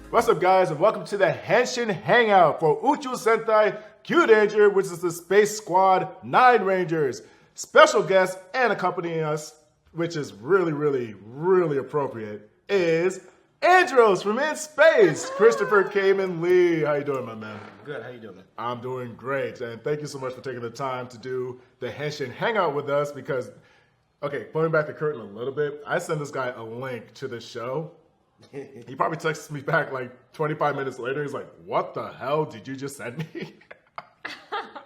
What's up, guys, and welcome to the Henshin Hangout for Uchu Sentai Kyuranger, which is the Space Squad 9 Rangers. Special guest and accompanying us, which is really appropriate, is Andros from In Space, Christopher Khayman Lee. How you doing, my man? Good. How you doing, man? I'm doing great, and thank you so much for taking the time to do the Henshin Hangout with us because, okay, pulling back the curtain a little bit, I sent this guy a link to the show. He probably texts me back like 25 minutes later. He's like, "What the hell did you just send me?"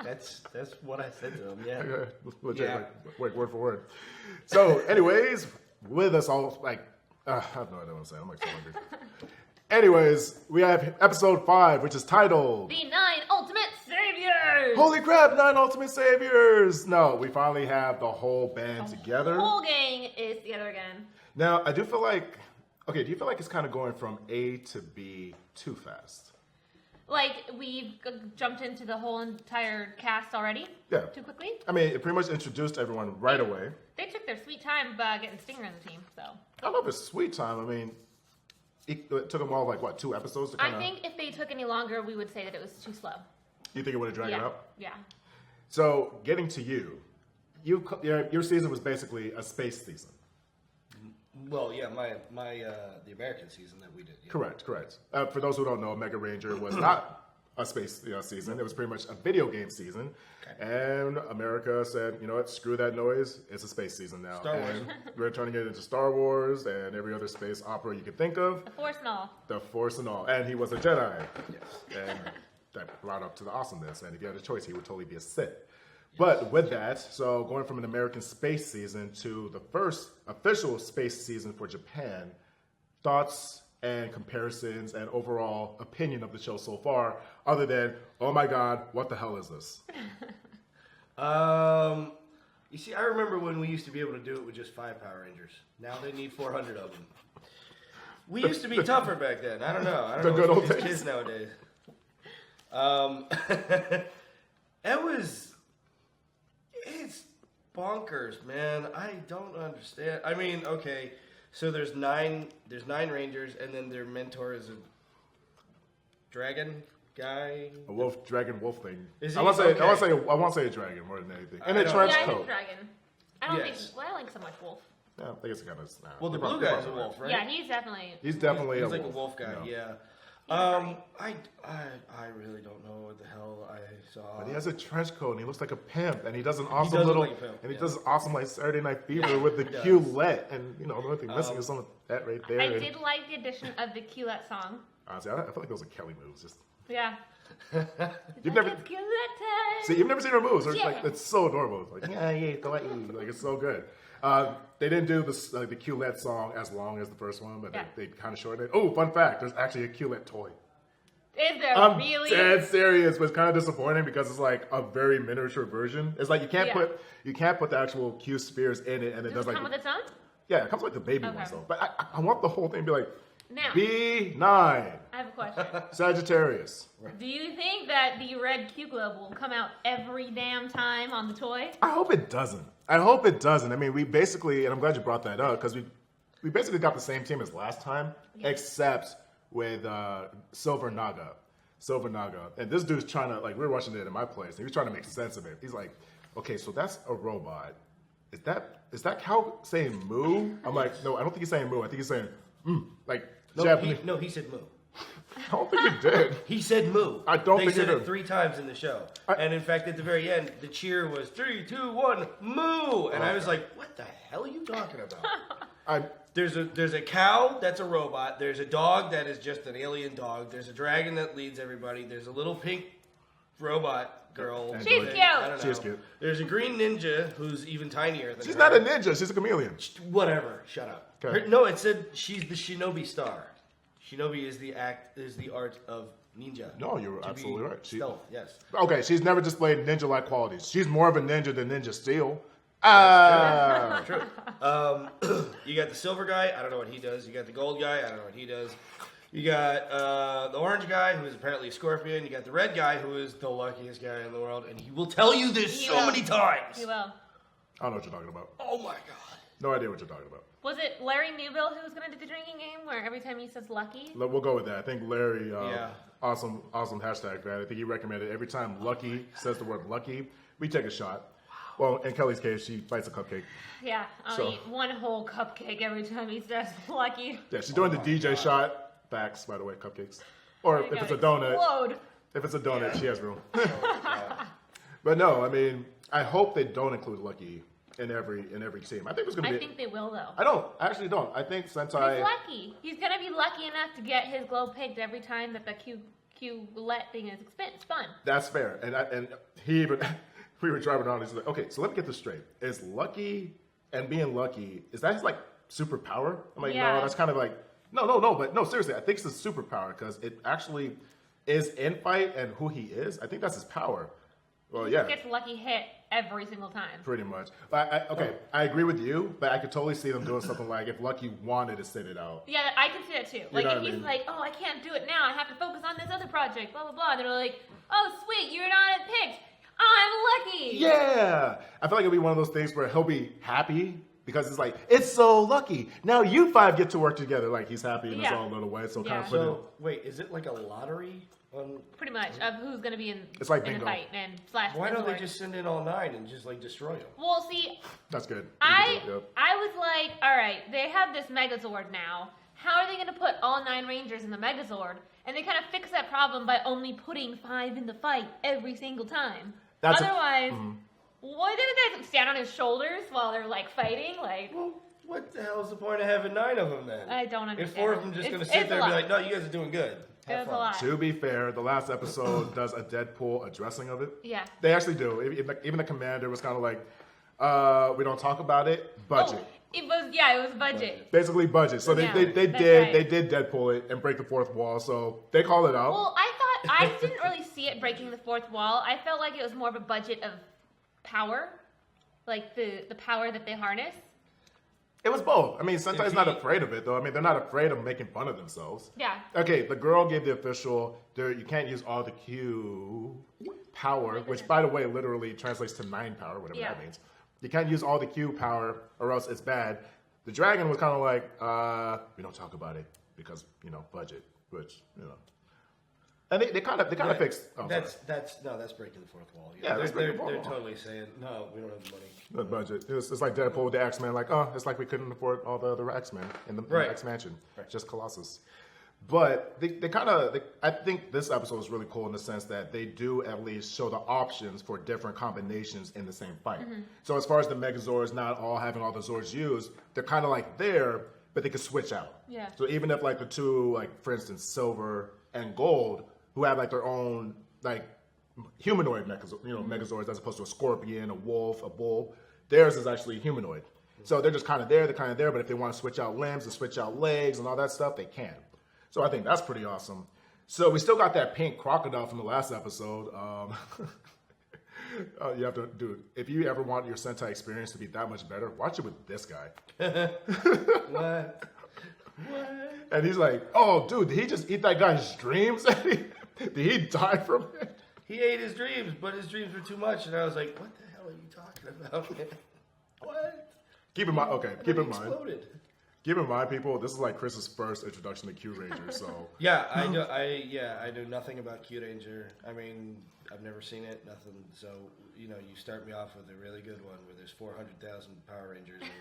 That's what I said to him. Yeah. Legit, like, word for word. So, anyways, with us all, like, I have no idea what I'm saying. I'm like so hungry. Anyways, we have episode 5, which is titled The 9 Ultimate Saviors! Holy crap, 9 Ultimate Saviors! No, we finally have the whole band together. The whole gang is together again. Now, I do feel like, okay, do you feel like it's kind of going from A to B too fast? Like, we've jumped into the whole entire cast already? Yeah. Too quickly? I mean, it pretty much introduced everyone right away. They took their sweet time getting Stinger on the team, so. I love his sweet time. I mean, it took them all, like, what, 2 episodes to kind of... I think if they took any longer, we would say that it was too slow. You think it would have dragged it out? Yeah. So, getting to you, your season was basically a space season. Well, yeah, the American season that we did. Yeah. Correct. For those who don't know, Mega Ranger was not a space season. It was pretty much a video game season. Okay. And America said, you know what, screw that noise. It's a space season now. Star Wars. And we're turning it into Star Wars and every other space opera you could think of. The Force and all. The Force and all. And he was a Jedi. Yes. And that brought up to the awesomeness. And if you had a choice, he would totally be a Sith. But with that, so going from an American space season to the first official space season for Japan, thoughts and comparisons and overall opinion of the show so far, other than, oh my God, what the hell is this? You see, I remember when we used to be able to do it with just 5 Power Rangers. Now they need 400 of them. We used to be tougher back then. I don't know. I don't know good old what's days. kids nowadays. It's bonkers, man. I don't understand. I mean, okay, so there's 9 Rangers, and then their mentor is a dragon guy. A dragon wolf thing. Is he? I want to Okay. say a dragon more than anything. And I a don't- trench Yeah, he's a coat. dragon. I don't Yes. think, well, I like so much wolf. Yeah, I think it's kind of. Well, the blue guy's a wolf, right? Yeah, he's definitely. He's definitely He's a like wolf. a wolf guy, No. yeah. Right. I really don't know what the hell I saw. But he has a trench coat and he looks like a pimp and he does an awesome does look little like a pimp, and he yeah. does an awesome like Saturday Night Fever with the does. Q-let and you know the only thing missing is some of that right there. I and, did like the addition of the Q-Let song. honestly, I feel like those are Kelly moves. Just Yeah. you've never It's Q-Let time. see, you've never seen her moves. It's Yeah. like it's so adorable. It's like like it's so good. They didn't do the Q-let song as long as the first one, but Yeah. they kind of shortened it. Oh, fun fact: there's actually a Q-let toy. Is there I'm really? dead serious, but it's kind of disappointing because it's like a very miniature version. It's like you can't put the actual Q spheres in it, and it Does does it like come with its own? yeah, it comes like the baby Okay. one. So, but I want the whole thing to be like Now, B9 I have a question. Sagittarius. Do you think that the red Q globe will come out every damn time on the toy? I hope it doesn't. I mean, we basically, and I'm glad you brought that up because we basically got the same team as last time, except with Silver Naga. And this dude's trying to, like, we were watching it in my place, and he was trying to make sense of it. He's like, okay, so that's a robot. Is that cow saying moo? I'm like, no, I don't think he's saying moo. I think he's saying, like, Japanese. He said moo. I don't think he did. He said moo. I don't they think he said it did. 3 times in the show. And in fact, at the very end, the cheer was 3, 2, 1, moo. And I was like, what the hell are you talking about? There's a cow that's a robot. There's a dog that is just an alien dog. There's a dragon that leads everybody. There's a little pink robot girl. She's cute. I don't know. She's cute. There's a green ninja who's even tinier than She's her. not a ninja. She's a chameleon. Whatever. Shut up. Okay. No, it said she's the Shinobi star. Shinobi is the art of ninja. No, you're To be absolutely right. Stealth, yes. Okay, she's never displayed ninja-like qualities. She's more of a ninja than Ninja Steel. True. You got the silver guy. I don't know what he does. You got the gold guy. I don't know what he does. You got the orange guy, who is apparently a scorpion. You got the red guy, who is the luckiest guy in the world, and he will tell you this He so will. many times. He will. I don't know what you're talking about. Oh my god. No idea what you're talking about. Was it Larry Newbill who was going to do the drinking game where every time he says lucky? We'll go with that. I think Larry, awesome hashtag for that. I think he recommended every time Lucky says the word lucky, we take a shot. Well, in Kelly's case, she bites a cupcake. Yeah, I'll eat one whole cupcake every time he says lucky. Yeah, she's doing the DJ shot. Facts, by the way, cupcakes. Or if it's a donut. Explode. If it's a donut, she has room. But no, I mean, I hope they don't include Lucky in every team. I think it's gonna be. I think they will though. I actually don't. I think Sentai. He's lucky. He's gonna be lucky enough to get his glow picked every time that the Q roulette thing is fun. That's fair. And he even we were driving around. He's like, okay, so let me get this straight. Is Lucky and being lucky, is that his like superpower? I'm like, no, that's kind of like no, seriously, I think it's a superpower because it actually is in fight and who he is. I think that's his power. Well, yeah. He gets lucky hit every single time. Pretty much. But I agree with you, but I could totally see them doing something like if Lucky wanted to sit it out. Yeah, I can see that too. Like if he's mean? like, oh, I can't do it now. I have to focus on this other project. Blah blah blah. And they're like, oh, sweet, you're not picked. I'm lucky. Yeah. I feel like it'll be one of those things where he'll be happy because it's like, it's so lucky. Now you 5 get to work together. Like he's happy in his own little way. So kind of put it. So wait, is it like a lottery? Pretty much of who's going to be in, it's like in the fight and slash. Why don't they just send in all 9 and just like destroy them? Well, see, that's good. I was like, all right, they have this Megazord now. How are they going to put all 9 Rangers in the Megazord? And they kind of fix that problem by only putting 5 in the fight every single time. Otherwise, why didn't they stand on his shoulders while they're like fighting? Like, well, what the hell is the point of having 9 of them then? I don't understand. If 4 of them just going to sit there and be like, no, you guys are doing good. It was a lot. To be fair, the last episode does a Deadpool addressing of it. Yeah. They actually do. Even the commander was kind of like, we don't talk about it. Budget. Oh, it was budget. Basically budget. So they did Deadpool it and break the fourth wall. So they call it out. Well, I didn't really see it breaking the fourth wall. I felt like it was more of a budget of power, like the power that they harness. It was both. I mean, Sentai's not afraid of it, though. I mean, they're not afraid of making fun of themselves. Yeah. Okay, the girl gave the official, you can't use all the Q power, which, by the way, literally translates to 9 power, whatever that means. You can't use all the Q power or else it's bad. The dragon was kind of like, we don't talk about it because, budget, which, And they kind of fixed. Oh, that's breaking the fourth wall. Yeah, they're totally saying no, we don't have the money. The budget. It's like Deadpool with the X-Men. Like, it's like we couldn't afford all the other X-Men in the X Mansion. Right. Just Colossus. But I think this episode is really cool in the sense that they do at least show the options for different combinations in the same fight. Mm-hmm. So as far as the Megazords not all having all the Zords used, they're kind of like there, but they can switch out. Yeah. So even if like the two, like for instance, Silver and Gold, who have like their own like humanoid Megazords as opposed to a scorpion, a wolf, a bull. Theirs is actually humanoid. So they're just kind of there, but if they want to switch out limbs and switch out legs and all that stuff, they can. So I think that's pretty awesome. So we still got that pink crocodile from the last episode. You have to, dude, if you ever want your Sentai experience to be that much better, watch it with this guy. What? And he's like, oh, dude, did he just eat that guy's dreams? Did he die from it? He ate his dreams, but his dreams were too much. And I was like, what the hell are you talking about? What? Keep in mind, keep in mind. Exploded. Keep in mind, people, this is like Chris's first introduction to Kyuranger, so. Yeah, I know nothing about Kyuranger. I mean, I've never seen it, nothing. So, you start me off with a really good one where there's 400,000 Power Rangers. And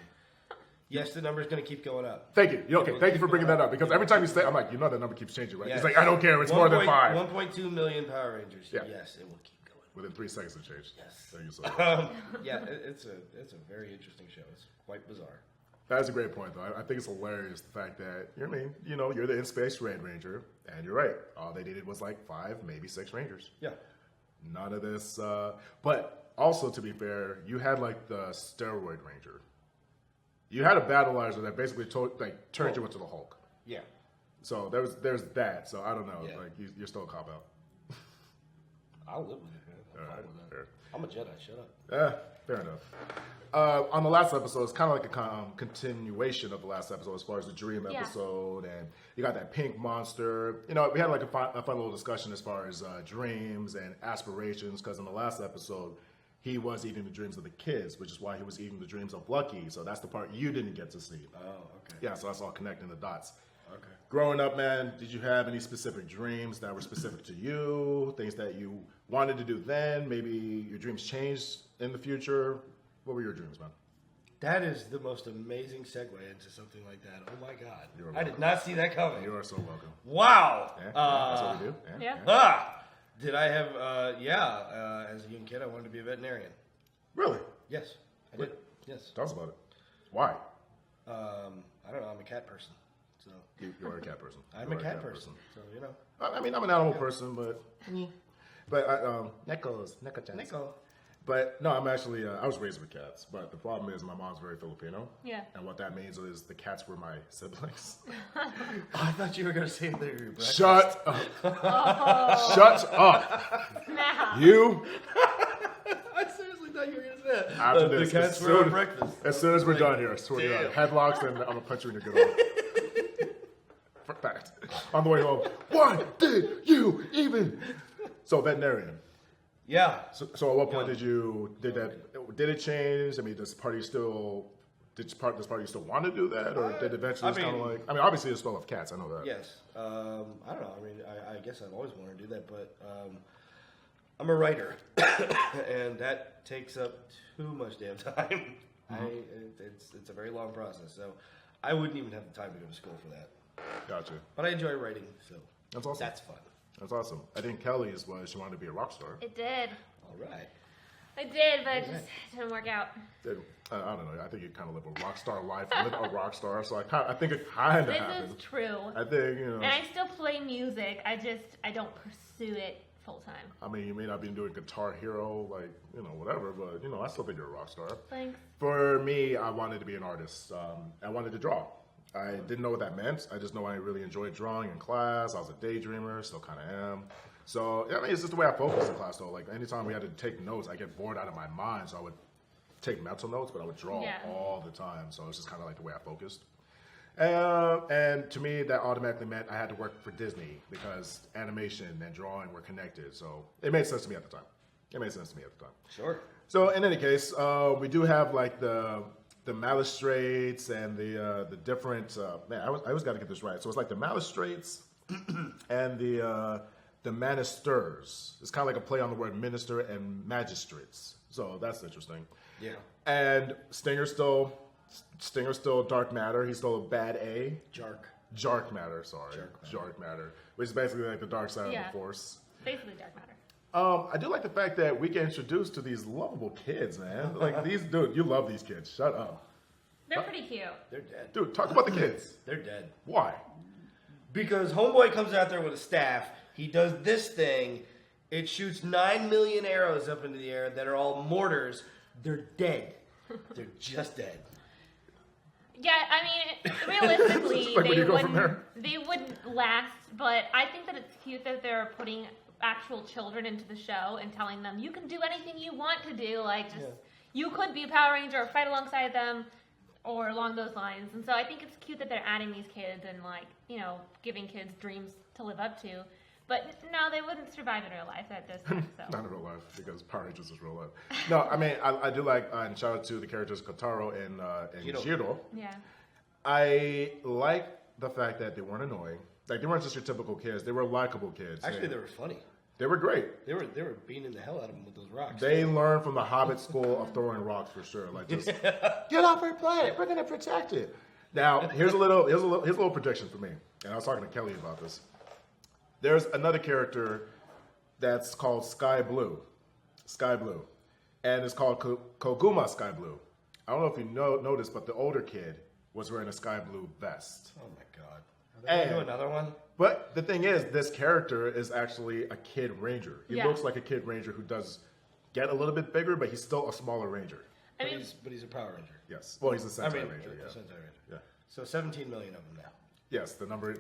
yes, the number's going to keep going up. Thank you. Okay, thank you for bringing that up. Because every time you say, I'm like, that number keeps changing, right? Yes. He's like, I don't care. It's more than 5. 1.2 million Power Rangers. Yeah. Yes, it will keep going. Within 3 seconds it changed. Yes. Thank you so much. It's a very interesting show. It's quite bizarre. That's a great point, though. I think it's hilarious, the fact that, you're the In-Space Red Ranger, and you're right. All they needed was like 5, maybe 6 Rangers. Yeah. None of this. But also, to be fair, you had like the Steroid Ranger. You had a battleizer that basically turned you into the Hulk. Yeah. So there's that. So I don't know. Yeah. Like you're still a cop out. I'll live with it, man. I'm fine with that. Fair. I'm a Jedi. Shut up. Yeah, fair enough. On the last episode, it's kind of like a continuation of the last episode as far as the dream episode, and you got that pink monster. We had like a fun little discussion as far as dreams and aspirations, because in the last episode, he was eating the dreams of the kids, which is why he was eating the dreams of Lucky. So that's the part you didn't get to see. Oh, okay. Yeah, so that's all connecting the dots. Okay. Growing up, man, did you have any specific dreams that were specific to you? Things that you wanted to do then? Maybe your dreams changed in the future? What were your dreams, man? That is the most amazing segue into something like that. Oh my God. You're I did not see that coming. You are so welcome. Wow. Yeah, that's what we do. Yeah. Did I have, as a young kid, I wanted to be a veterinarian. Really? Yes, I did. Yes. Tell us about it. Why? I don't know. I'm a cat person. So You are a cat person. I'm a cat person. So, you know. I mean, I'm an animal person, but Neko-chan. Nico. But no, I'm actually, I was raised with cats, but the problem is my mom's very Filipino. Yeah. And what that means is the cats were my siblings. I thought you were going to say they were your breakfast. Shut up. Oh. Shut up. Snap. You. I seriously thought you were going to say that. After The this, cats were on breakfast. As soon as we're done here, I swear to God, headlocks and I'm going to punch you in your good old. For fact. On the way home, why did you even? So, veterinarian. Yeah. So at what point did it change? I mean, does party still want to do that, or did eventually kind of like? I mean, obviously it's still love cats. I know that. Yes. I don't know. I mean, I guess I've always wanted to do that, but I'm a writer, and that takes up too much damn time. It's a very long process, so I wouldn't even have the time to go to school for that. Gotcha. But I enjoy writing, so That's awesome. that's fun. That's awesome. I think Kelly's was she wanted to be a rock star. It did. All right. I did, but it just didn't work out. I don't know. I think you kind of live a rock star life, live a rock star. So I think it kind of This happened. is true. I think And I still play music. I don't pursue it full time. I mean, you may not be doing Guitar Hero, like whatever, but I still think you're a rock star. Thanks. For me, I wanted to be an artist. I wanted to draw. I didn't know what that meant. I just know I really enjoyed drawing in class. I was a daydreamer, still kind of am. So, I mean, it's just the way I focus in class, though. Like, anytime we had to take notes, I get bored out of my mind, so I would take mental notes, but I would draw all the time. So it's just kind of like the way I focused. And to me, that automatically meant I had to work for Disney because animation and drawing were connected. So it made sense to me at the time. Sure. So in any case, we do have like the magistrates and the different. Man, I always got to get this right. So it's like the magistrates and the ministers. It's kind of like a play on the word minister and magistrates. So that's interesting. Yeah. And Stinger's still Dark Matter. He's still a bad A. Jark Matter. Sorry, Jark Matter, which is basically like the dark side of the Force. Basically, Dark Matter. I do like the fact that we get introduced to these lovable kids, man. Like dude, you love these kids. Shut up. They're pretty cute. They're dead. Dude, talk about the kids. They're dead. Why? Because Homeboy comes out there with a staff. He does this thing. It shoots 9 million arrows up into the air that are all mortars. They're dead. They're just dead. Yeah, I mean, realistically, Like, where do you go from there? they wouldn't last, but I think that it's cute that they're putting actual children into the show and telling them, you can do anything you want to do, like, just, you could be a Power Ranger or fight alongside them, or along those lines. And so I think it's cute that they're adding these kids and, like, giving kids dreams to live up to. But no, they wouldn't survive in real life at this time. So. Not in real life, because Power Rangers is real life. No, I mean, I do like, and shout out to the characters Kotaro and Jiro. Yeah. I like the fact that they weren't annoying. Like, they weren't just your typical kids. They were likable kids. Actually, they were funny. They were great. They were beating the hell out of them with those rocks. They learned from the Hobbit school of throwing rocks for sure. Like, just get off our planet. We're gonna protect it. Now, here's a little prediction for me. And I was talking to Kelly about this. There's another character that's called Sky Blue, and it's called Koguma Sky Blue. I don't know if you noticed, but the older kid was wearing a sky blue vest. Oh my God! Are they gonna do another one? But the thing is, this character is actually a kid ranger. He looks like a kid ranger who does get a little bit bigger, but he's still a smaller ranger. But he's a Power Ranger. Yes. Well, he's a Sentai Ranger. The Sentai Ranger. Yeah. So 17 million of them now. Yes, the number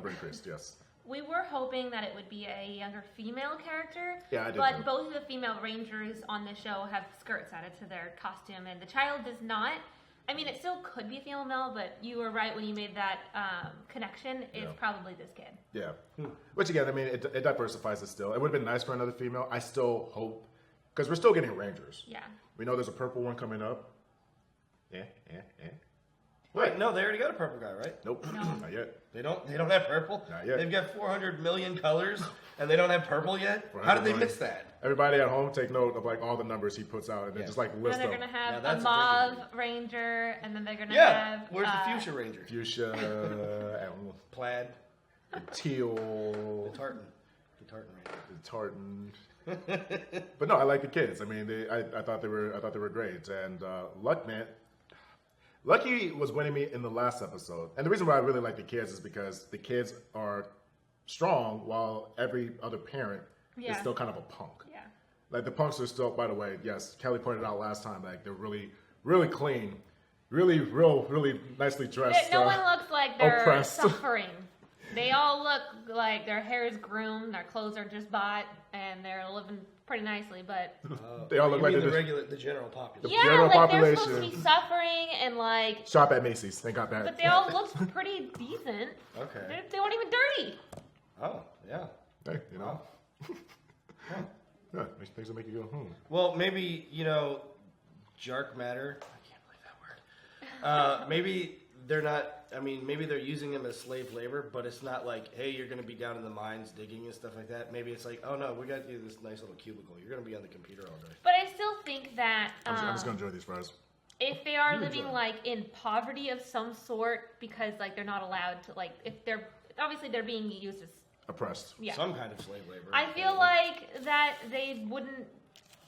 increased. Yes. We were hoping that it would be a younger female character. Yeah, I did. But both of the female Rangers on the show have skirts added to their costume, and the child does not. I mean, it still could be a female, but you were right when you made that connection. It's probably this kid. Yeah. Which again, I mean, it diversifies it still. It would have been nice for another female. I still hope, Because we're still getting Rangers. Yeah. We know there's a purple one coming up. Yeah. Wait, no, they already got a purple guy, right? Nope, No. not yet. They don't have purple? Not yet. They've got 400 million colors, and they don't have purple yet? How did they miss that? Everybody at home take note of like all the numbers he puts out and then just like And list then them. they're gonna have Yeah, a that's a mauve freaking- ranger, and then they're gonna Yeah, have. where's the fuchsia ranger? Fuchsia, and Plaid, the teal, the tartan ranger. the tartan. But no, I like the kids. I mean, I thought they were great. And Lucky was winning me in the last episode. And the reason why I really like the kids is because the kids are strong while every other parent is still kind of a punk. Yeah. Like the punks are still, by the way, yes, Kelly pointed out last time, like they're really, really clean, really nicely dressed. No one looks like they're oppressed. suffering. They all look like their hair is groomed, their clothes are just bought, and they're living pretty nicely. But They all look You like mean they're the general population. yeah, general like they're supposed to population. be suffering and like, shop at Macy's. They got that. but they all look pretty decent. Okay. They weren't even dirty. Oh, yeah. Hey, you know. Yeah, things that make you go, Well, maybe, Jark Matter. I can't believe that word. Maybe they're not, maybe they're using them as slave labor, but it's not like, hey, you're going to be down in the mines digging and stuff like that. Maybe it's like, oh no, we got you this nice little cubicle. You're going to be on the computer all day. But I still think that I'm just gonna enjoy these fries. if they are living like in poverty of some sort, because like they're not allowed to like, if they're obviously they're being used as Oppressed. some kind of slave labor. I feel like that they wouldn't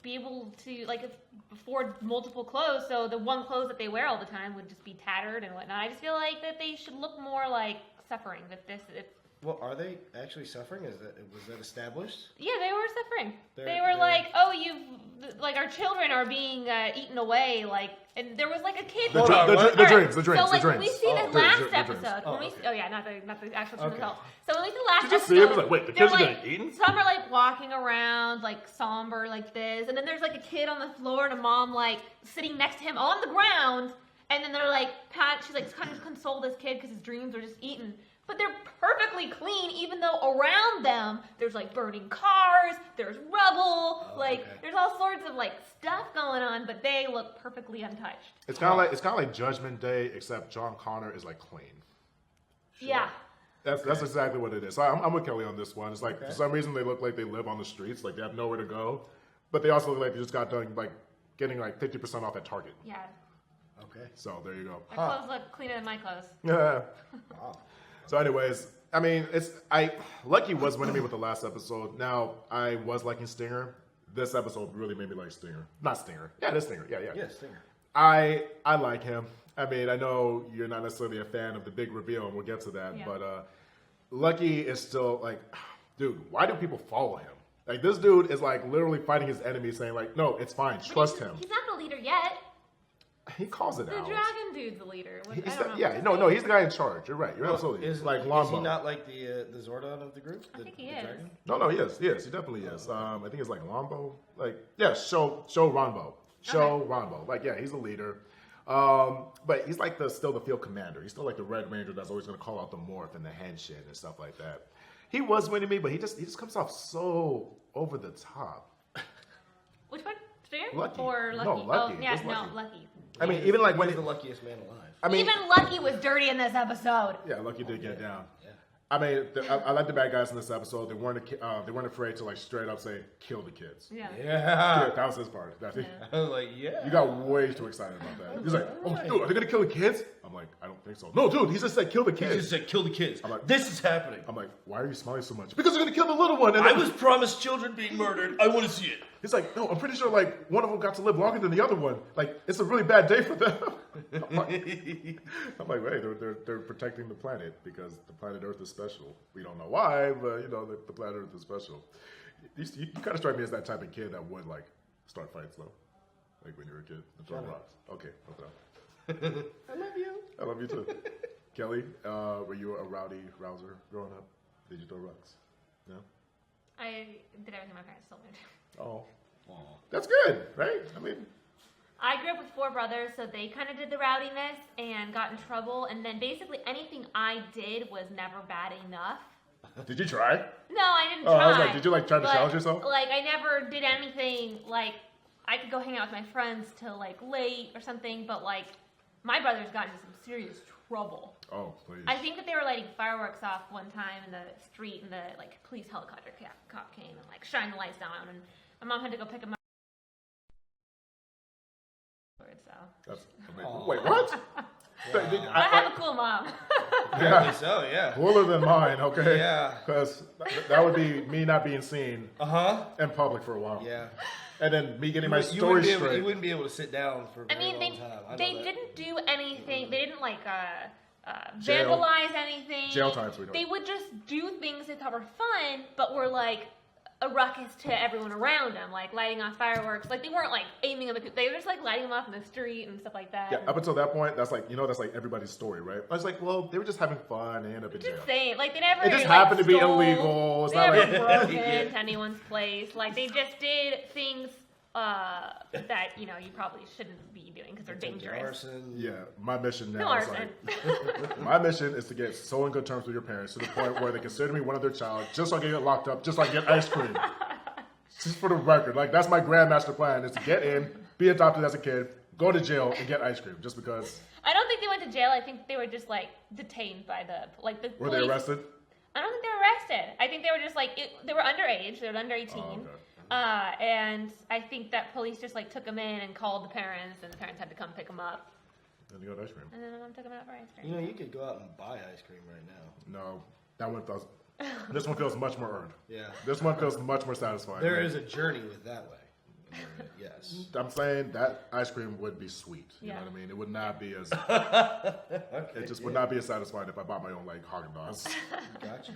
be able to like afford multiple clothes, so the one clothes that they wear all the time would just be tattered and whatnot. I just feel like that they should look more like suffering. Well, are they actually suffering? Was that established? Yeah, they were suffering. They They're- were like, oh, our children are being eaten away, like, and there was like a kid. The Alright, drinks. So like when we see Oh, the drinks, last the drinks. episode, Oh, when we okay. oh yeah, not the actual Okay. result. So when we see the last Did you episode, see it? It was like, wait, the they're kids are like, getting eaten? some are like walking around like somber like this, and then there's like a kid on the floor and a mom like sitting next to him on the ground, and then they're like she's like kind of console this kid because his dreams are just eaten. But they're perfectly clean, even though around them there's like burning cars, there's rubble, there's all sorts of like stuff going on, but they look perfectly untouched. It's kind of like Judgment Day, except John Connor is like clean. Yeah. That's exactly what it is. So I'm with Kelly on this one. It's like for some reason they look like they live on the streets, like they have nowhere to go, but they also look like they just got done like getting like 50% off at Target. Yeah. Okay. So there you go. Their clothes look cleaner than my clothes. Yeah. Wow. So, anyways, Lucky was winning me with the last episode. Now I was liking Stinger. This episode really made me like Stinger. Not Stinger. Yeah, it is Stinger. Yeah. Yeah, Stinger. I like him. I mean, I know you're not necessarily a fan of the big reveal, and we'll get to that. Yeah. But Lucky is still like, dude, why do people follow him? Like this dude is like literally fighting his enemies, saying like, no, it's fine, trust him. He's not the leader yet. He calls it The out. dragon dude's the leader. I He's don't the- know. no, he's the guy in charge. You're right. You're absolutely Is like Is Lombo. he not like the Zordon of the group? I think he is. dragon? No, he is. He definitely is. I think it's like Lombo. Like, yeah, Show Ronbo. Show Ronbo. Like, yeah, he's the leader. But he's like still the field commander. He's still like the Red Ranger that's always going to call out the morph and the Henshin and stuff like that. He was winning me, but he just comes off so over the top. Which one? Stinger? Lucky. Or Lucky? No, Lucky. Oh, yeah, It's Lucky. Lucky. I mean, even like when He's the luckiest man alive. I mean, Even Lucky was dirty in this episode. yeah, Lucky did get down. Yeah. I mean, I like the bad guys in this episode. They weren't afraid to like straight up say kill the kids. Yeah. Yeah, Yeah. that was his part. I was like, yeah. You got way too excited about that. He's like, oh, dude, are they gonna kill the kids? I'm like, I don't think so. No, dude, he just said kill the He kids. just said, kill the kids. I'm like- this is happening. I'm like, why are you smiling so much? Because they're gonna kill the little one. And I then- was promised children being murdered. I want to see it. He's like, no, I'm pretty sure like one of them got to live longer than the other one. Like, it's a really bad day for them. I'm like, wait, they're protecting the planet because the planet Earth is special. We don't know why, but you know, the planet Earth is special. You kind of strike me as that type of kid that would like start fights though, like when you were a kid and throw rocks. Okay, no problem. I love you. I love you too. Kelly, were you a rowdy rouser growing up? Did you throw rocks? No? I did everything my parents told me to do. Oh. That's good, right? I mean, I grew up with 4 brothers, so they kind of did the rowdiness and got in trouble. And then basically anything I did was never bad enough. Did you try? No, I didn't Oh, try. I was like, did you like try to But, challenge yourself? Like, I never did anything like I could go hang out with my friends till like late or something. But like, my brothers got into some serious trouble. Oh, please. I think that they were lighting fireworks off one time in the street, and the like police helicopter cop came and like shined the lights down, and my mom had to go pick them up. So. That's amazing. Wait, what? Wow. I have a cool mom. Apparently so, yeah. Cooler than mine, okay? Yeah. Because that would be me not being seen in public for a while. Yeah. And then me getting my story straight. You wouldn't be able to sit down for a very long time. They didn't do anything. They didn't like vandalize anything. Jail times we don't. They would just do things they thought were fun, but were like a ruckus to everyone around them, like lighting off fireworks. Like they weren't like aiming at the people. They were just like lighting them off in the street and stuff like that. Yeah, up until that point, that's like that's like everybody's story, right? I was like, well, they were just having fun. They end up in jail. Just saying, like they never. It just like, happened to be stole, illegal. It's they not never like broke into anyone's place. Like they just did things that you probably shouldn't be doing because they're dangerous. Arson. Yeah, my mission now No is arson. like my mission is to get so in good terms with your parents to the point where they consider me one of their child, just so I can get locked up, just so I can get ice cream. Just for the record, like that's my grandmaster plan is to get in, be adopted as a kid, go to jail, and get ice cream, just because. I don't think they went to jail. I think they were just like detained by the police. Were they arrested? I don't think they were arrested. I think they were just like they were underage. They were under 18. Oh, okay. And I think that police just like took them in and called the parents, and the parents had to come pick them up. And you got ice cream. And then my mom took them out for ice cream. You could go out and buy ice cream right now. No, that one feels. This one feels much more earned. Yeah. This one feels much more satisfying. There is a journey with that way. Yes. I'm saying that ice cream would be sweet. You know what I mean? It would not be as. It just would not be as satisfying if I bought my own like Haagen-Dazs. Gotcha.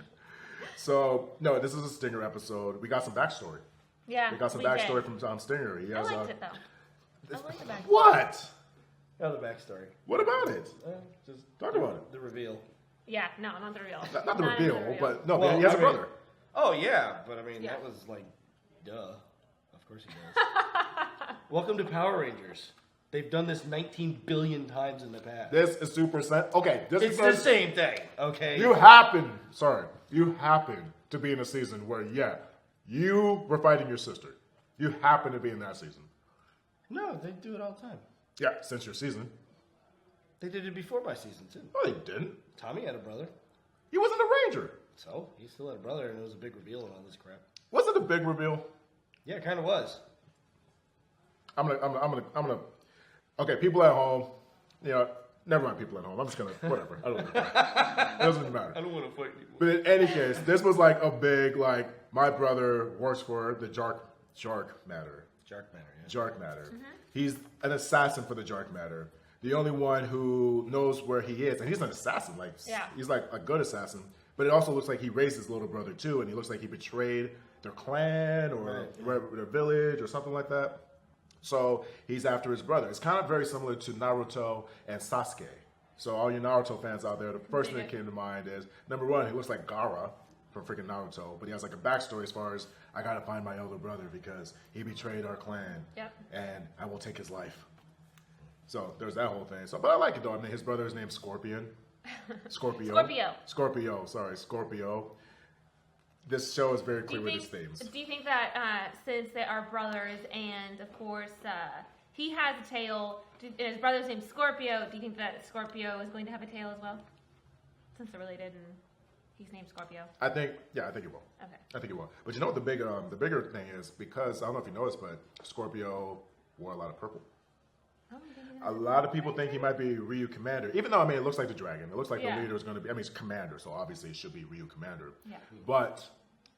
So no, this is a Stinger episode. We got some backstory. Yeah. We got some backstory from Stinger. He I has, liked it though. I liked the backstory. What? Now the backstory. What about it? Just Talk about it. the reveal. Yeah, no, not the real. Not the reveal, but no, Well, he has a I mean- brother. Oh yeah, but I mean Yeah. that was like, duh. Of course he does. Welcome to Power Rangers. They've done this 19 billion times in the past. This is Super Okay, this It's is the same thing. Okay. You happen to be in a season where you were fighting your sister. You happen to be in that season. No, they do it all the time. Yeah, since your season. They did it before my season too. No, they didn't. Tommy had a brother, He wasn't a ranger. so he still had a brother, and it was a big reveal and all this crap. Was it a big reveal? Yeah, it kind of was. I'm gonna. Okay, people at home. Never mind. People at home. I'm just gonna whatever. I don't care. It doesn't matter. I don't want to fight people. But in any case, this was like a big my brother works for the Jark Matter. Jark Matter, yeah. Jark Matter. He's an assassin for the Jark Matter. The only one who knows where he is, and he's an assassin. He's like a good assassin. But it also looks like he raised his little brother too, and he looks like he betrayed their clan or their village or something like that. So he's after his brother. It's kind of very similar to Naruto and Sasuke. So all you Naruto fans out there, the first thing that came to mind is, number one, he looks like Gaara from freaking Naruto, but he has like a backstory as far as, I gotta find my elder brother because he betrayed our clan, and I will take his life. So there's that whole thing. So, but I like it though. I mean, his brother is named Scorpion. Scorpio. Sorry, Scorpio. This show is very clear with its themes. Do you think that since they are brothers, and of course he has a tail, and his brother's named Scorpio, do you think that Scorpio is going to have a tail as well? Since they're related and he's named Scorpio. I think it will. Okay. I think it will. But you know what the bigger thing is, because I don't know if you noticed, but Scorpio wore a lot of purple. A lot of people think he might be Ryu Commander, even though, I mean, it looks like the dragon. It looks like the leader is going to be, I mean, he's Commander, so obviously it should be Ryu Commander. Yeah. But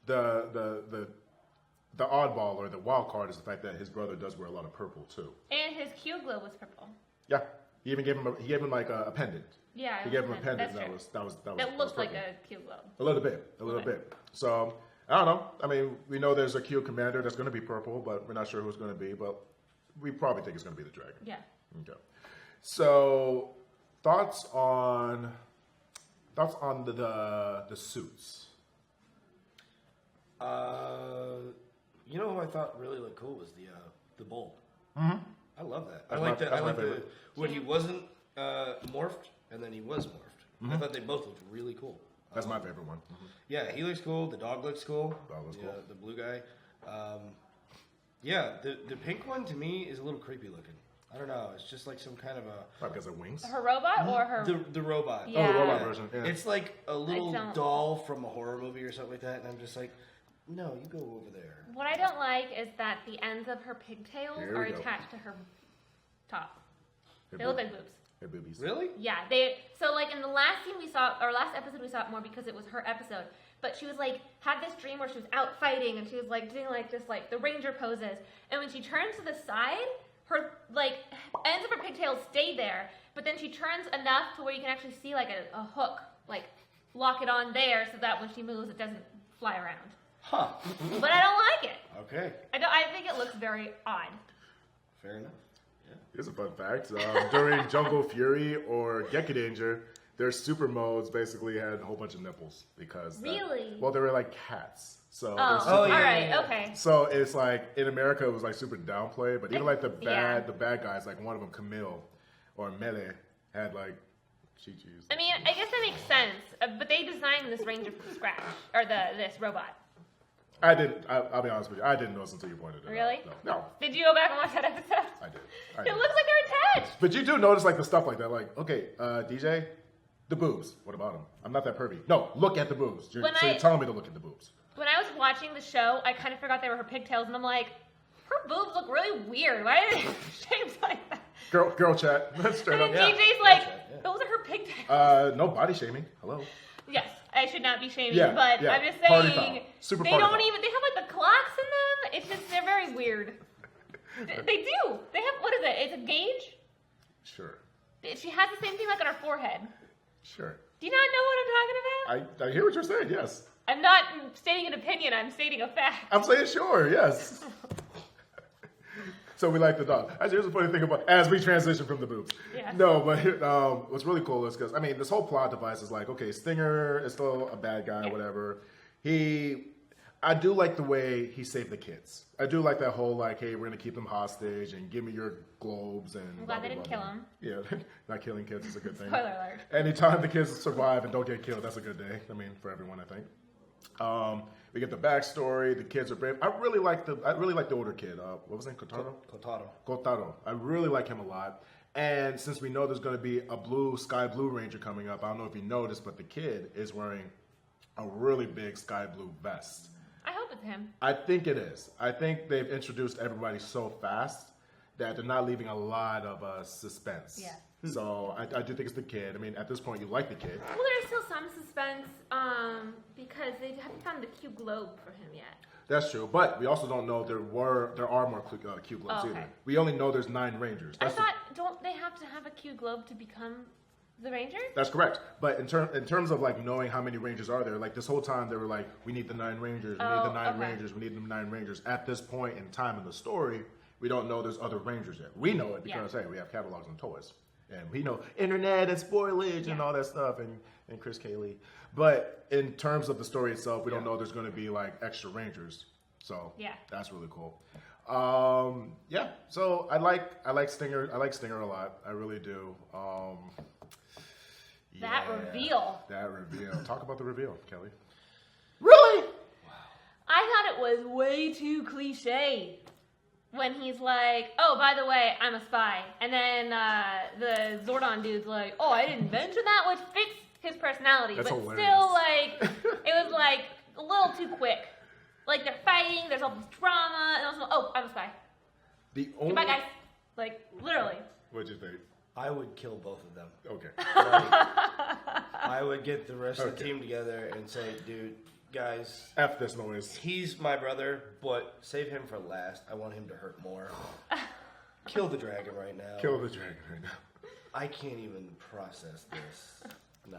the oddball or the wild card is the fact that his brother does wear a lot of purple too. And his Q glow was purple. Yeah. He even gave him like a pendant. Yeah. He gave him a pendant that looked like a Q glow. A little bit. So I don't know. I mean, we know there's a Q Commander that's going to be purple, but we're not sure who it's going to be. But we probably think it's going to be the dragon. Yeah. Okay. So, thoughts on the suits. You know who I thought really looked cool was the bull. Mm-hmm. I love that. I like that. When he wasn't morphed, and then he was morphed. Mm-hmm. I thought they both looked really cool. That's my favorite one. Yeah, he looks cool. The dog looks cool. Dog looks cool. The blue guy. Yeah, the pink one to me is a little creepy looking. I don't know. It's just like some kind of a... Probably because of wings. Her robot or her... The robot. Yeah. Oh, the robot version. Yeah. It's like a little doll from a horror movie or something like that, and I'm just like, no, you go over there. What I don't like is that the ends of her pigtails are attached to her top. They look like boobs. They're boobies. Really? Yeah, so like in the last scene we saw, or last episode we saw it more because it was her episode, but she was like, had this dream where she was out fighting and she was like doing like this like the ranger poses, and when she turns to the side, her like ends of her pigtails stay there, but then she turns enough to where you can actually see like a hook, like lock it on there so that when she moves it doesn't fly around. Huh. But I don't like it. Okay. I think it looks very odd. Fair enough. Here's a fun fact. During Jungle Fury or Gekadanger, their super modes basically had a whole bunch of nipples because... Really? Well, they were like cats. So Okay. So it's like, in America, it was like super downplayed, but even like the bad guys, like one of them, Camille or Mele, had like chi-chis. I mean, I guess that makes sense, but they designed this ranger from scratch, or this robot. I didn't, I'll be honest with you, I didn't notice until you pointed it out. Really? No. Did you go back and watch that episode? I did. It looks like they're attached. But you do notice like the stuff like that, like, okay, DJ, the boobs. What about them? I'm not that pervy. No, look at the boobs. You're telling me to look at the boobs. When I was watching the show, I kind of forgot they were her pigtails, and I'm like, her boobs look really weird. Why are they shaped like that? Girl chat. Straight and up. then DJ's like, those are her pigtails. No body shaming. Hello. Yes, I should not be shaming, Yeah, but yeah. I'm just Party saying, foul. Super they party don't foul. even, they have like the clocks in them. It's just, they're very weird. They do. They have, what is it? It's a gauge? Sure. She has the same thing like on her forehead. Sure. Do you not know what I'm talking about? I hear what you're saying, yes. I'm not stating an opinion, I'm stating a fact. I'm saying sure, yes. So we like the dog. Actually, here's a funny thing about, as we transition from the boobs. Yeah. No, but what's really cool is because, I mean, this whole plot device is like, okay, Stinger is still a bad guy, whatever. I do like the way he saved the kids. I do like that whole, like, hey, we're going to keep them hostage and give me your globes and I'm glad they didn't kill him. Yeah, not killing kids is a good thing. Spoiler alert. Anytime the kids survive and don't get killed, that's a good day. I mean, for everyone, I think. We get the backstory. The kids are brave. I really like the older kid. What was his name? Kotaro. I really like him a lot. And since we know there's going to be a sky blue ranger coming up, I don't know if you noticed, but the kid is wearing a really big sky blue vest. I hope it's him. I think it is. I think they've introduced everybody so fast that they're not leaving a lot of suspense. Yeah. So I do think it's the kid. I mean, at this point, you like the kid. Well, there's still some suspense because they haven't found the Q globe for him yet. That's true, but we also don't know there are more Q globes either. We only know there's 9 Rangers. Don't they have to have a Q globe to become the Rangers? That's correct. But in terms of like knowing how many Rangers are there, like this whole time they were like, we need the 9 Rangers, we need the 9 Rangers, we need the 9 Rangers. At this point in time in the story, we don't know there's other Rangers yet. We know it because hey, we have catalogs and toys. And we know internet and spoilage and all that stuff and Chris Cayley. But in terms of the story itself, we don't know there's going to be like extra Rangers. So that's really cool. So I like Stinger. I like Stinger a lot. I really do. That reveal. Talk about the reveal, Kelly. Really? Wow. I thought it was way too cliche. When he's like, oh, by the way, I'm a spy. And then the Zordon dude's like, oh, I didn't mention that, which fits his personality. That's but hilarious. Still, like, it was, like, a little too quick. Like, they're fighting, there's all this drama, and also, oh, I'm a spy. Goodbye, guys. Like, literally. What'd you think? I would kill both of them. Okay. I would get the rest of the team together and say, dude, guys, F this noise. He's my brother, but save him for last. I want him to hurt more. Kill the dragon right now. Kill the dragon right now. I can't even process this. Nah.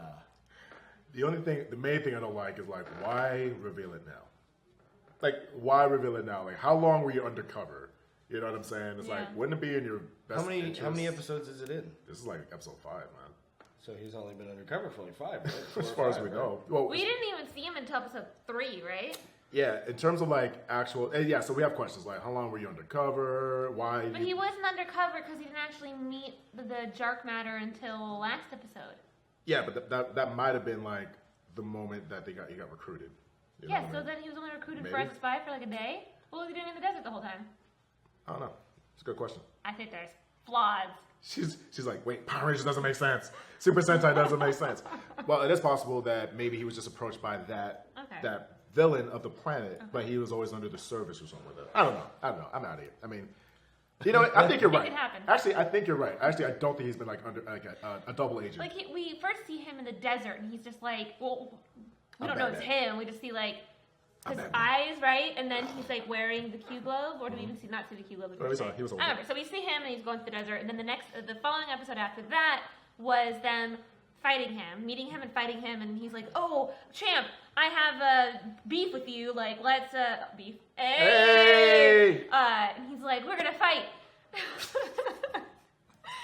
The main thing I don't like is like, why reveal it now? Like, why reveal it now? Like, how long were you undercover? You know what I'm saying? It's like, wouldn't it be in your best interest? How many episodes is it in? This is like episode 5, man. So he's only been undercover for like 5, right? As far as we know. Well, we didn't even see him until episode 3, right? Yeah, in terms of like actual, so we have questions like, how long were you undercover? Why? But he wasn't undercover because he didn't actually meet the Jark Matter until last episode. Yeah, but that might have been like the moment that he got recruited. You know Yeah, what I so mean? then he was only recruited Maybe. for as a spy for like a day? What was he doing in the desert the whole time? I don't know. It's a good question. I think there's flaws. She's like, wait, Power Rangers doesn't make sense. Super Sentai doesn't make sense. Well, it is possible that maybe he was just approached by that villain of the planet, but he was always under the service or something like that. I don't know. I'm out of here. I mean, you know what? I think you're right. It could happen. Actually, I think you're right. Actually, I don't think he's been like under a double agent. Like, we first see him in the desert, and he's just like, well, we I'm don't know it's Batman. him. We just see, like, his Batman. eyes, right? And then he's, like, wearing the Q glove, or do we even not see the Q glove? Oh, he was I don't know. So we see him, and he's going to the desert, and then the following episode after that was them meeting him and fighting him, and he's like, oh, champ, I have beef with you, like, let's, beef. Hey! And he's like, we're gonna fight.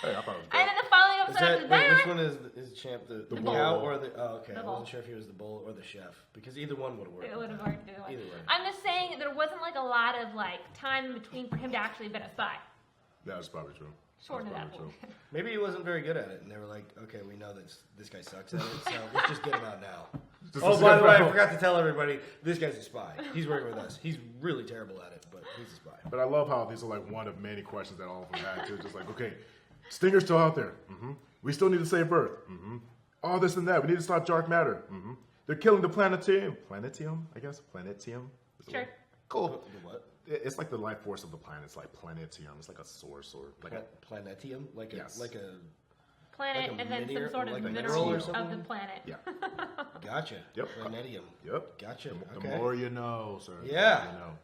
Hey, I thought it was And good. then the following episode after that, which one is champ? The bull. cow or the? Oh, okay. The I bull. wasn't sure if he was the bull or the chef because either one would have worked. it would have worked either way. Either way. I'm just saying there wasn't like a lot of like time in between for him to actually been a spy. That's probably true. Shorten it That's up. probably true. Maybe he wasn't very good at it, and they were like, "Okay, we know that this guy sucks at it, so let's just get him out now." Just Oh, to by see the way, I how- forgot to tell everybody, this guy's a spy. He's working with us. He's really terrible at it, but he's a spy. But I love how these are like one of many questions that all of them had too. Just like, okay, Stinger's still out there. Mm-hmm. We still need to save Earth. Mm-hmm. All this and that. We need to stop Jark Matter. Mm-hmm. They're killing the planetium. Planetium, I guess. Planetium. Is the Sure. word? Cool. The what? It's like the life force of the planet. It's like planetium. It's like a source or like a. Planetium, like a Yes. like a. Planet Like a and then mineral- some sort of like a mineral mineral or of the something? planet. Yeah. Gotcha. Yep. Planetium. Yep. Gotcha. The Okay. more you know, sir. the Yeah. more you know.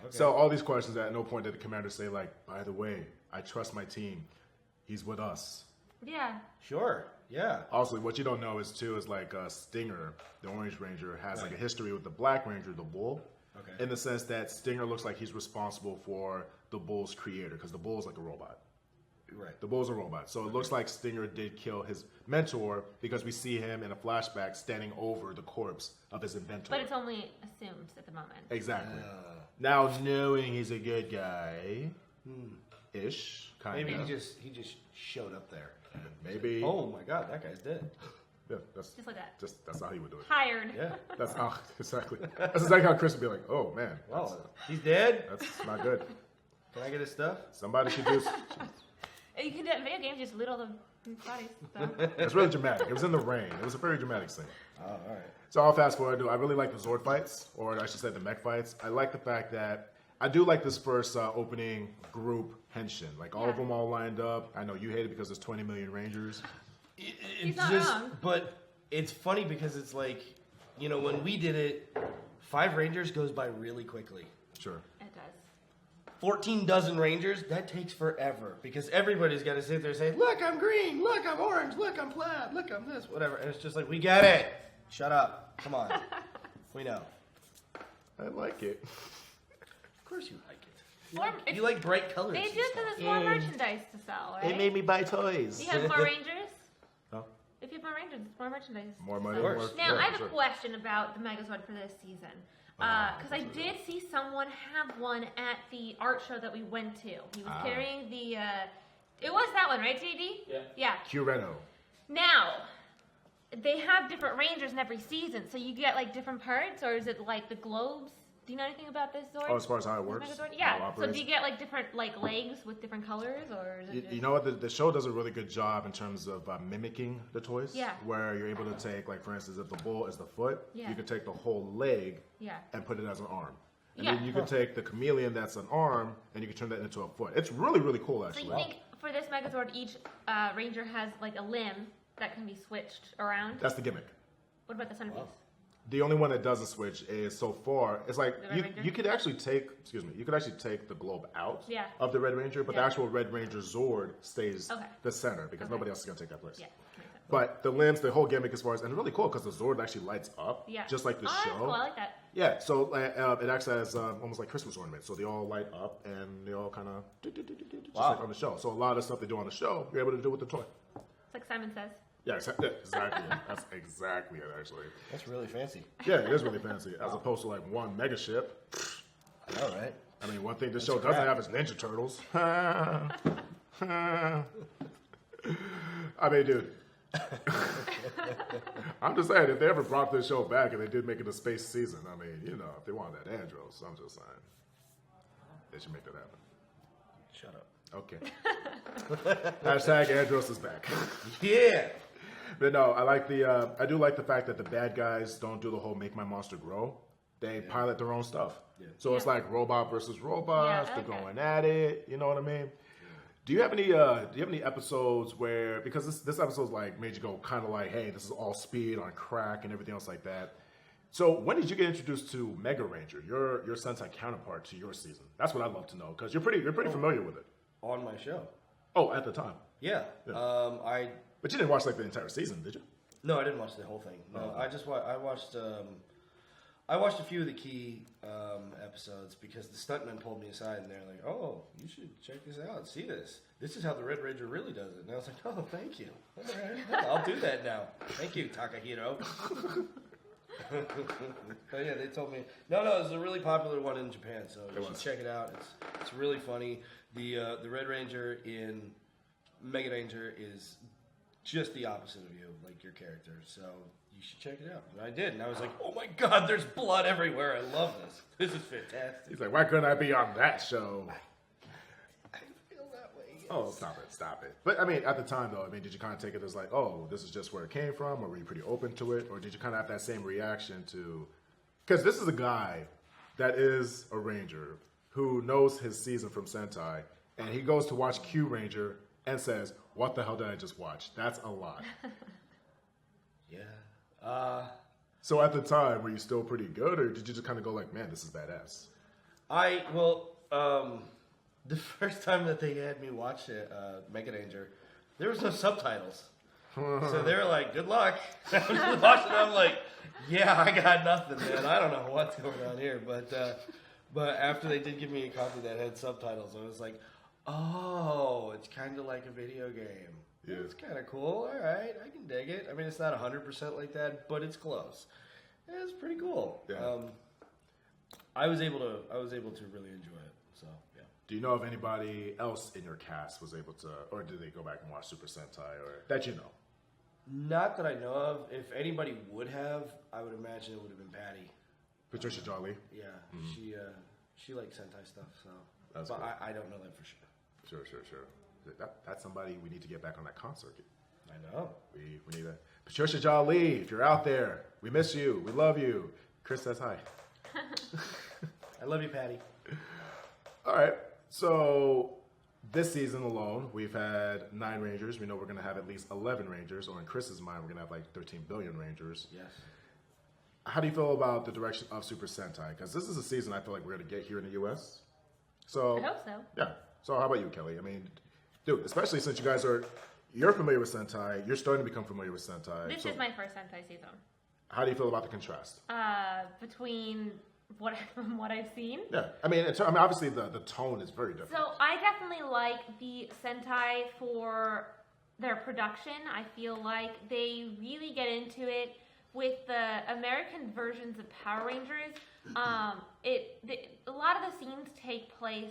Okay. So all these questions, at no point did the commander say like, by the way, I trust my team. He's with us. Yeah. Sure. Yeah. Also, what you don't know is like Stinger, the Orange Ranger, has like a history with the Black Ranger, the Bull. Okay. In the sense that Stinger looks like he's responsible for the Bull's creator, because the Bull's like a robot. Right. The Bull's a robot. So it looks like Stinger did kill his mentor because we see him in a flashback standing over the corpse of his inventor. But it's only assumed at the moment. Exactly. Now knowing he's a good guy, ish, kind Maybe of. he just showed up there. Maybe. Oh my God, that guy's dead. Yeah, that's Just like that. that's how he would do it. Hired. Yeah. That's exactly. That's exactly how Chris would be like, oh man, Wow. He's dead. that's not good. Can I get his stuff? Somebody should do. You can do it in video games, just loot all the bodies. So. It's really dramatic. It was in the rain. It was a very dramatic scene. Oh, all right. So I'll fast forward. I really like the Zord fights, or I should say the mech fights. I like the fact that I do like this first opening group Henshin. Like all of them all lined up. I know you hate it because there's 20 million Rangers. He's not wrong. But it's funny because it's like, you know, when we did it, 5 Rangers goes by really quickly. Sure. It does. 14 dozen Rangers, that takes forever because everybody's got to sit there and say, look, I'm green, look, I'm orange, look, I'm plaid, look, I'm this, whatever. And it's just like, we get it. Shut up. Come on. We know. I like it. Of course you like it. More, You like bright colors. they and do because stuff. it's more merchandise to sell, right? me buy toys. You have more Rangers? Huh? If you have more Rangers, it's more merchandise. More to money. sell. More, Now, yeah, I have sure. a question about the Megazord for this season. Because I did see someone have one at the art show that we went to. He was carrying the, it was that one, right, JD? Yeah. Yeah. Cureno. Now, they have different Rangers in every season, so you get, like, different parts, or is it, like, the globes? Do you know anything about this Zord? Oh, as far as how it This works? Megazord? How it Yeah. So operates? do you get, like, different, like, legs with different colors, or is it You, just... you know what? The show does a really good job in terms of mimicking the toys. Yeah. Where you're able to take, like, for instance, if the bull is the foot, Yeah. you can take the whole leg Yeah. and put it as an arm. And Yeah. then you can take the chameleon that's an arm and you can turn that into a foot. It's really, really cool, So actually. you think for this Megazord, each Ranger has, like, a limb that can be switched around? That's the gimmick. What about the centerpiece? The only one that doesn't switch is so far. It's like The Red Ranger? you could actually take. Excuse me. You could actually take the globe out Yeah. of the Red Ranger, but the Yeah. actual Red Ranger Zord stays Okay. the center because Okay. nobody else is gonna take that place. Yeah, makes sense. But the limbs, the whole gimmick as far as, and really cool because the Zord actually lights up, Yeah. just like the Oh, show. that's cool. I like that. Yeah, so it acts as almost like Christmas ornaments. So they all light up and they all kind of just like on the show. So a lot of stuff they do on the show, you're able to do with the toy. It's like Simon Says. Yeah, exactly. That's exactly it, actually. That's really fancy. Yeah, it is really fancy, as opposed to like one mega ship. I know, right? I mean, one thing this show doesn't have is Ninja Turtles. I mean, dude. I'm just saying, if they ever brought this show back and they did make it a space season, I mean, you know, if they wanted that Andros, I'm just saying, they should make that happen. Shut up. Okay. Hashtag Andros is back. Yeah. But no, I do like the fact that the bad guys don't do the whole make my monster grow. They pilot their own stuff. Yeah. So it's like robot versus robots. They're going at it. You know what I mean? Do you have any episodes where, because this episode's like made you go kind of like, hey, this is all speed on crack and everything else like that. So when did you get introduced to Mega Ranger, your Sentai counterpart to your season? That's what I'd love to know, because you're pretty familiar with it. On my show. Oh, at the time. Yeah. But you didn't watch like the entire season, did you? No, I didn't watch the whole thing. No, I watched a few of the key episodes because the stuntmen pulled me aside and they're like, "Oh, you should check this out. See this. This is how the Red Ranger really does it." And I was like, "Oh, thank you. All right, I'll do that now. Thank you, Takahiro." But yeah, they told me no, it's a really popular one in Japan, so you should check it out. It's really funny. The Red Ranger in Mega Ranger is just the opposite of you, like your character. So you should check it out. And I did, and I was like, oh my god, there's blood everywhere. I love this. This is fantastic. He's like, why couldn't I be on that show? I feel that way. Yes. Oh, stop it. But I mean, at the time though, did you kind of take it as like, oh, this is just where it came from, or were you pretty open to it, or did you kind of have that same reaction to? Because this is a guy that is a ranger who knows his season from Sentai, and he goes to watch Kyuranger and says, what the hell did I just watch? That's a lot. Yeah. So at the time, were you still pretty good, or did you just kind of go like, man, this is badass? The first time that they had me watch Mega Ranger, there was no subtitles. So they were like, good luck. I'm just watching, I'm like, yeah, I got nothing, man. I don't know what's going on here. But after they did give me a copy that had subtitles, I was like, oh, it's kind of like a video game. Yeah. It's kind of cool. All right, I can dig it. I mean, it's not 100% like that, but it's close. Yeah, it's pretty cool. Yeah. I was able to really enjoy it. So yeah. Do you know if anybody else in your cast was able to, or did they go back and watch Super Sentai, or that you know? Not that I know of. If anybody would have, I would imagine it would have been Patty. Patricia Jolly. Yeah, she likes Sentai stuff. So, that's but cool. I don't know that for sure. Sure. That's somebody we need to get back on that concert. I know. We need that. Patricia Jolly, if you're out there, we miss you. We love you. Chris says hi. I love you, Patty. All right. So this season alone, we've had 9 Rangers. We know we're going to have at least 11 Rangers, or in Chris's mind, we're going to have like 13 billion Rangers. Yes. How do you feel about the direction of Super Sentai? Because this is a season I feel like we're going to get here in the U.S. So I hope so. Yeah. So how about you, Kelly? I mean, dude, especially since you're familiar with Sentai, you're starting to become familiar with Sentai. This is my first Sentai season. How do you feel about the contrast? Between what I've seen. Yeah, I mean, obviously the tone is very different. So I definitely like the Sentai for their production. I feel like they really get into it with the American versions of Power Rangers. A lot of the scenes take place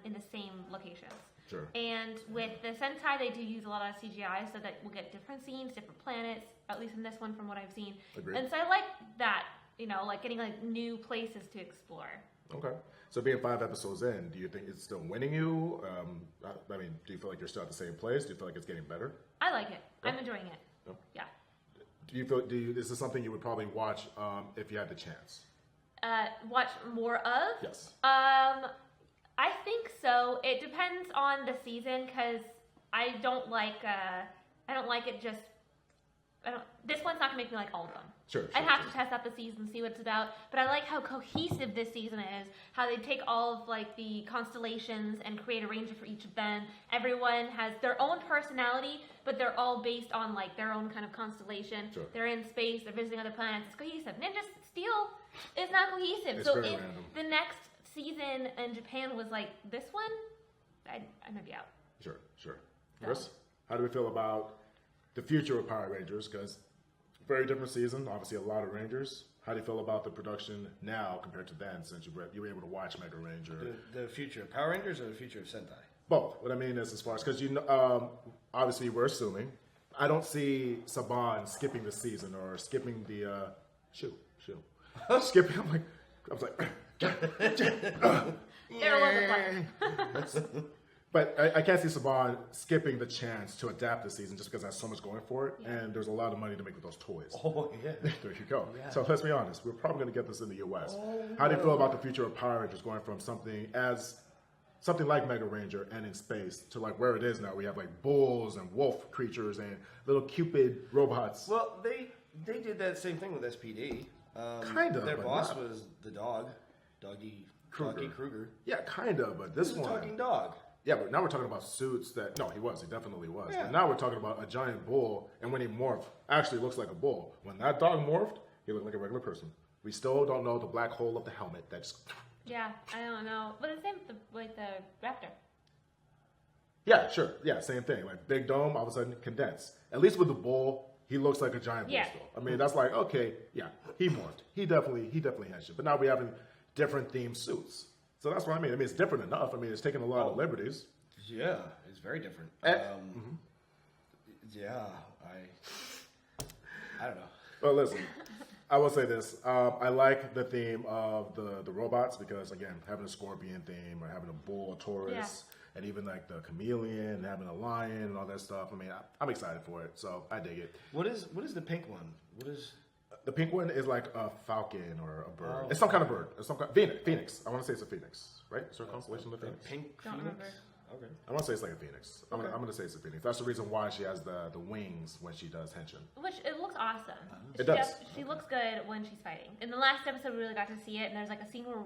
in the same locations. Sure. And with the Sentai, they do use a lot of CGI so that we'll get different scenes, different planets, at least in this one from what I've seen. Agreed. And so I like that, like getting like new places to explore. Okay. So being 5 episodes in, do you think it's still winning you? I mean, do you feel like you're still at the same place? Do you feel like it's getting better? I like it. Yeah. I'm enjoying it. Yeah. Yeah. Is this something you would probably watch if you had the chance? Watch more of? Yes. I think so. It depends on the season because I don't like it just. This one's not gonna make me like all of them. Sure. I'd have to test out the season, see what it's about. But I like how cohesive this season is. How they take all of like the constellations and create a ranger for each of them. Everyone has their own personality, but they're all based on like their own kind of constellation. Sure. They're in space. They're visiting other planets. It's cohesive. Ninja Steel is not cohesive. It's so very if random. the next season in Japan was like this one, I might be out. Sure. Chris, how do we feel about the future of Power Rangers? Because very different season, obviously a lot of Rangers. How do you feel about the production now compared to then, since you were able to watch Mega Ranger? The future of Power Rangers or the future of Sentai? Both. What I mean is, as far as, because obviously we're assuming, I don't see Saban skipping the season or skipping the skipping. I was like, There was a plan. but I can't see Saban skipping the chance to adapt this season just because it has so much going for it, and there's a lot of money to make with those toys. Oh, yeah. There you go. Yeah. So let's be honest, we're probably going to get this in the U.S. How do you feel about the future of Power Rangers going from something like Mega Ranger and in space to like where it is now? We have like bulls and wolf creatures and little Cupid robots. Well, they did that same thing with SPD. Kind of, Their but boss not. was the dog, Doggy Kruger. Yeah, kind of, but this He was a one. talking dog. Yeah, but now we're talking about suits that. No, he definitely was. Yeah. But now we're talking about a giant bull, and when he morphed, actually looks like a bull. When that dog morphed, he looked like a regular person. We still don't know the black hole of the helmet that's. Yeah, I don't know. But the same with the raptor. Yeah, sure. Yeah, same thing. Like big dome, all of a sudden condensed. At least with the bull, he looks like a giant bull Yeah. still. I mean, that's like, okay, yeah, he morphed. He definitely had shit. But now we're having different themed suits. So that's what I mean. I mean, it's different enough. I mean, it's taking a lot of liberties. Yeah, it's very different. Yeah, I don't know. Well, listen, I will say this. I like the theme of the robots because, again, having a scorpion theme or having a bull, a Taurus, and even like the chameleon, and having a lion and all that stuff. I mean, I'm excited for it, so I dig it. What is the pink one? What is? The pink one is like a falcon or a bird. Oh. It's some kind of bird. It's some kind Phoenix. I want to say it's a phoenix, right? Is there a constellation of the phoenix? Pink Don't Phoenix? remember. Okay. I want to say it's like a phoenix. I'm gonna say it's a phoenix. That's the reason why she has the wings when she does Henshin. Which it looks awesome. It does. She looks good when she's fighting. In the last episode, we really got to see it, and there's like a scene where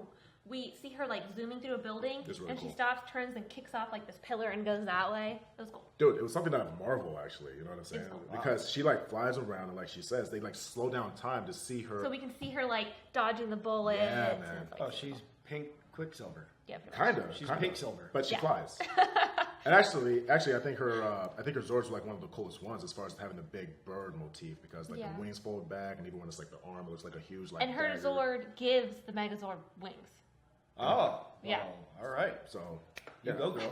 we see her like zooming through a building, It's really and she cool. stops, turns, and kicks off like this pillar and goes that way. It was cool. Dude, it was something out of Marvel, actually. You know what I'm saying? It's cool. Because she like flies around and like she says, they like slow down time to see her. So we can see her like dodging the bullets. Yeah, and man. it's, Oh, like, she's pink Quicksilver. yeah, pretty much. Kind of. She's kind pink of. silver. But she Yeah. flies. And actually, I think her Zords were like one of the coolest ones as far as having the big bird motif because like Yeah. the wings fold back and even when it's like the arm, it looks like a huge like. And her dagger. Zord gives the Megazord wings. Oh. Yeah. Well, all right. So You go, girl.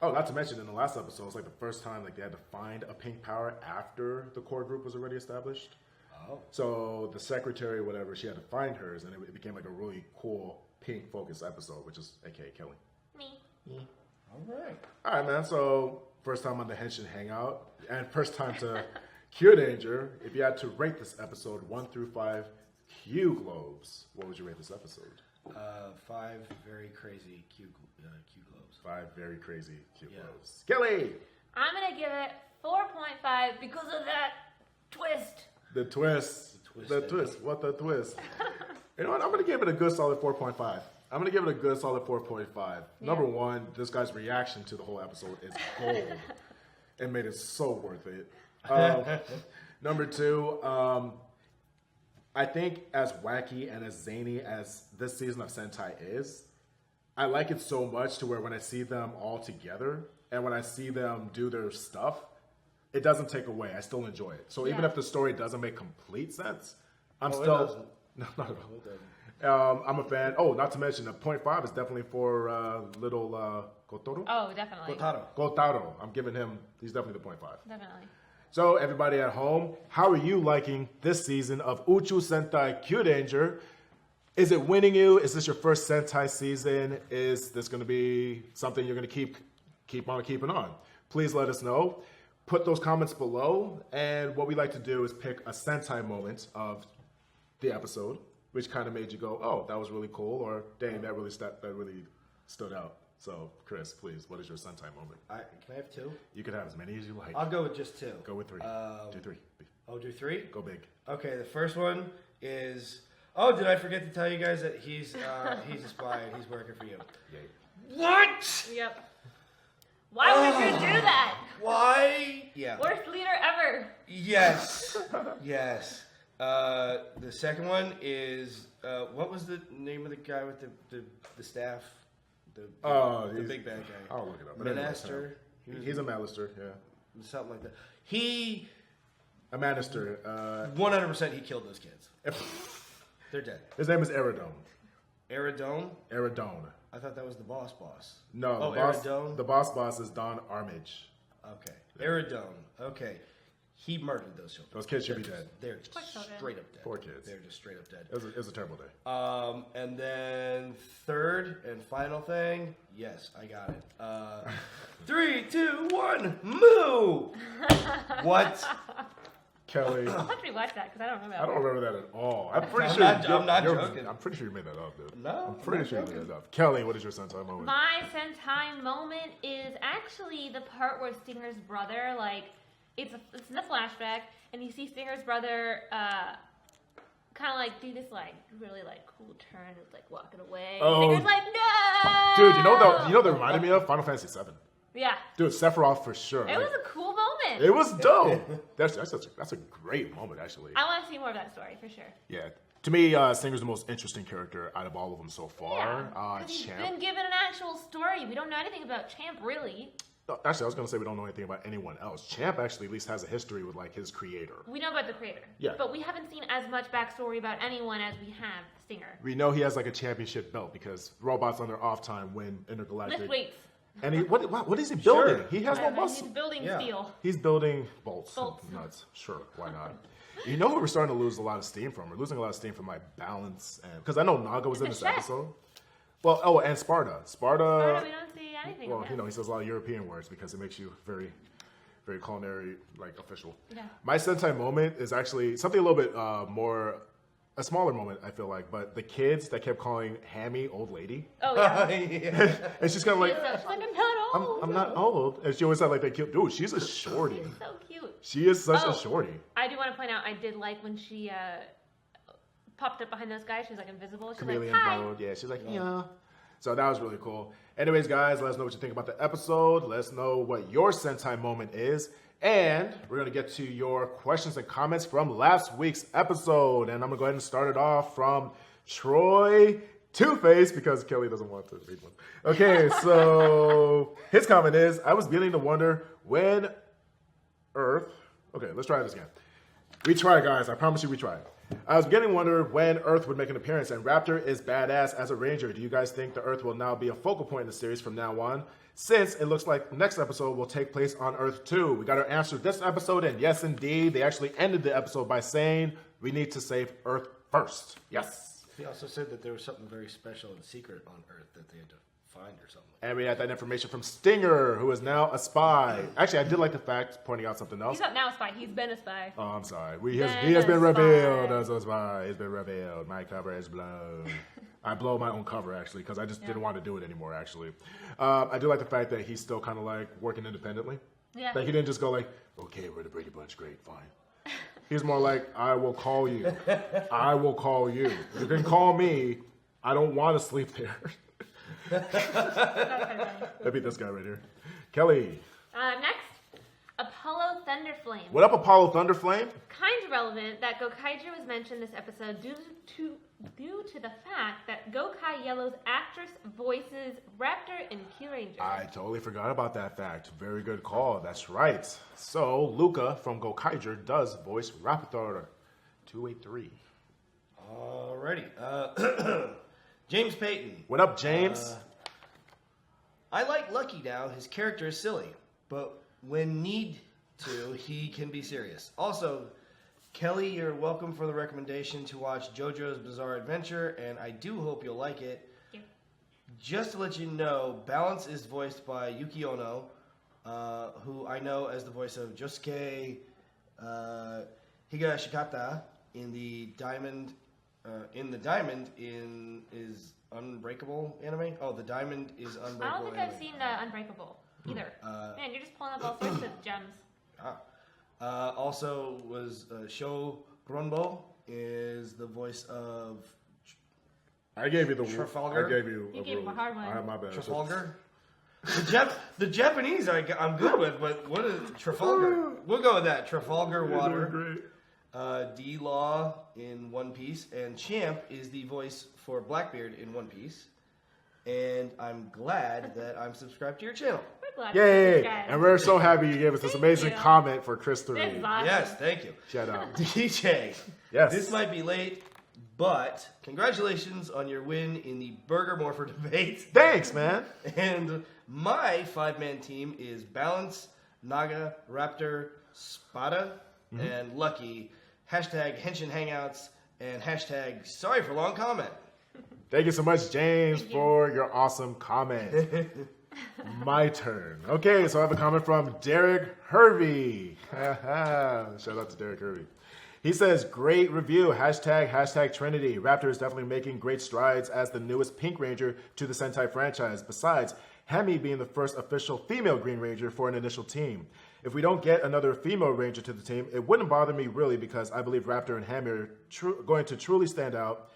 Oh, not to mention in the last episode, it's like the first time like they had to find a pink power after the core group was already established. Oh. So the secretary, whatever, she had to find hers, and it became like a really cool pink focused episode, which is AKA Kelly. Me. All right. All right, man. So first time on the Henshin Hangout, and first time to Kyuranger. If you had to rate this episode 1 through 5 Q globes, what would you rate this episode? 5 very crazy Q globes. 5 very crazy Q Yeah. globes. Kelly, I'm gonna give it 4.5 because of that twist. the twist, the twist. What the twist? You know what? I'm gonna give it a good solid 4.5. I'm gonna give it a good solid 4.5. Number one, this guy's reaction to the whole episode is gold. It made it so worth it. Number two, I think as wacky and as zany as this season of Sentai is, I like it so much to where when I see them all together and when I see them do their stuff, it doesn't take away. I still enjoy it. So even Yeah. if the story doesn't make complete sense, I'm it still doesn't. no, not at all. It doesn't. I'm a fan. Oh, not to mention, the 0.5 is definitely for little Kotaro. Oh, definitely. Kotaro. Kotaro. I'm giving him, he's definitely the 0.5. Definitely. So, everybody at home, how are you liking this season of Uchu Sentai Kyuranger? Is it winning you? Is this your first Sentai season? Is this going to be something you're going to keep on keeping on? Please let us know. Put those comments below. And what we like to do is pick a Sentai moment of the episode, which kind of made you go, oh, that was really cool, or dang, that really stood out. So, Chris, please, what is your Sentai moment? Can I have 2? You can have as many as you like. I'll go with just 2. Go with 3. Do 3. Oh, do 3? Go big. Okay, the first one is. Oh, did I forget to tell you guys that he's a spy and he's working for you? Yay. What? Yep. Why would you do that? Why? Yeah. Worst leader ever. Yes. Yes. The second one is what was the name of the guy with the staff? The big bad guy. I'll look it up. But anyway, Minister. He's a Manister, yeah. Something like that. He A Manister. 100% he killed those kids. They're dead. His name is Eridrone. Eridone? Eridone. I thought that was the boss. No, Oh, the boss. Eridone? The boss is Don Armage. Okay. Eridrone. Okay. He murdered those children. Those kids should be dead. They're just straight up dead. Poor kids. They're just straight up dead. It was a terrible day. And then third and final thing. Yes, I got it. 3, 2, 1, moo! What? Kelly. I'll have to rewatch that because I don't remember. I don't remember that at all. I'm pretty I'm sure. not joking. I'm pretty sure you made that up, dude. No, I'm pretty not sure you joking. made that up. Kelly, what is your Sentai moment? My Sentai moment is actually the part where Stinger's brother, like, it's in the flashback, and you see Stinger's brother kind of like do this like really like cool turn, it's like walking away. Oh. Stinger's like, no, Dude, you know that reminded me of Final Fantasy VII. Yeah, Dude, Sephiroth for sure. it was a cool moment. It was dope. That's a great moment, actually. I want to see more of that story for sure. Yeah. To me, Stinger's the most interesting character out of all of them so far. Yeah, 'cause he's Champ. been given an actual story. We don't know anything about Champ really. Actually, I was going to say we don't know anything about anyone else. Champ actually at least has a history with like his creator. We know about the creator. Yeah. But we haven't seen as much backstory about anyone as we have Stinger. We know he has like a championship belt because robots on their off time win intergalactic. Lift weights. And he what is he building? Sure. He has no Whatever, muscle. He's building Yeah. steel. He's building bolts. Bolts. Nuts. Sure, why not? You know who we're starting to lose a lot of steam from? We're losing a lot of steam from like balance and because I know Naga was in The this chef. episode. Well, and Sparta. Sparta, we don't see anything. Well, of you know, him. he says a lot of European words because it makes you very, very culinary, like official. Yeah. My Sentai moment is actually something a little bit a smaller moment, I feel like. But the kids that kept calling Hammy old lady, Oh yeah. Yeah. and she's kind of like, She's like, I'm not old. I'm not old, and she always said like that cute dude. She's a shorty. She's so cute. She is such Oh. a shorty. I do want to point out, I did like when she popped up behind those guys. She was like invisible. She's Chameleon like, hi. mode. Yeah, she's like, yeah. So that was really cool. Anyways, guys, let us know what you think about the episode. Let us know what your Sentai moment is. And we're going to get to your questions and comments from last week's episode. And I'm going to go ahead and start it off from Troy Two-Face because Kelly doesn't want to read one. Okay, so his comment is, I was beginning to wonder when Earth... Okay, let's try this again. We tried, guys. I promise you we tried. I was beginning to wonder when Earth would make an appearance, and Raptor is badass as a ranger. Do you guys think the Earth will now be a focal point in the series from now on? Since it looks like the next episode will take place on Earth too. We got our answer this episode, and yes, indeed, they actually ended the episode by saying we need to save Earth first. Yes. He also said that there was something very special and secret on Earth that they had to find or something. And we had that information from Stinger, who is now a spy. Actually, I did like the fact, pointing out something else. He's not now a spy. He's been a spy. Oh, I'm sorry. He Been has been a revealed spy. as a spy. He's been revealed. My cover is blown. I blow my own cover, actually, because I just didn't want to do it anymore, actually. I do like the fact that he's still kind of like working independently. Yeah. Like he didn't just go like, okay, we're the Brady Bunch. Great, fine. He's more like, I will call you. I will call you. You can call me. I don't want to sleep there. That'd be this guy right here. Kelly. Next, Apollo Thunderflame. What up, Apollo Thunderflame? Kind of relevant that Gokaiger was mentioned this episode due to the fact that Gokai Yellow's actress voices Raptor and Kyuranger. I totally forgot about that fact. Very good call. That's right. So, Luca from Gokaiger does voice Raptor 283. Alrighty. James Payton. What up, James? I like Lucky now. His character is silly, but when need to, he can be serious. Also, Kelly, you're welcome for the recommendation to watch JoJo's Bizarre Adventure, and I do hope you'll like it. Thank you. Just to let you know, Balance is voiced by Yuki Ono, who I know as the voice of Josuke Higashikata in the Diamond. Is Unbreakable anime? Oh, the Diamond is Unbreakable. I don't think anime. I've seen Unbreakable either. Man, you're just pulling up all sorts of gems. Also was Sho Grunbo is the voice of I gave you the Trafalgar? I gave you You gave him a hard one. I have my bad. Trafalgar. The Japanese I'm good with, but what is Trafalgar? We'll go with that. Trafalgar You're Water. doing great. D-Law in One Piece, and Champ is the voice for Blackbeard in One Piece. And I'm glad that I'm subscribed to your channel. We're glad Yay! to see guys. And we're so happy you gave us this Thank amazing you. comment for Chris to This read. is awesome. Yes, thank you. Shout out. DJ. Yes. This might be late, but congratulations on your win in the Burger Morpher debate. Thanks, man. And my 5-man team is Balance, Naga, Raptor, Spada, and Lucky. Hashtag Henshin Hangouts and hashtag sorry for long comment. Thank you so much, James, for your awesome comment. My turn. Okay, so I have a comment from Derek Hervey. Shout out to Derek Hervey. He says, great review. Hashtag Trinity. Raptor is definitely making great strides as the newest Pink Ranger to the Sentai franchise. Besides, Hemi being the first official female Green Ranger for an initial team. If we don't get another female Ranger to the team, it wouldn't bother me really because I believe Raptor and Hemi are going to truly stand out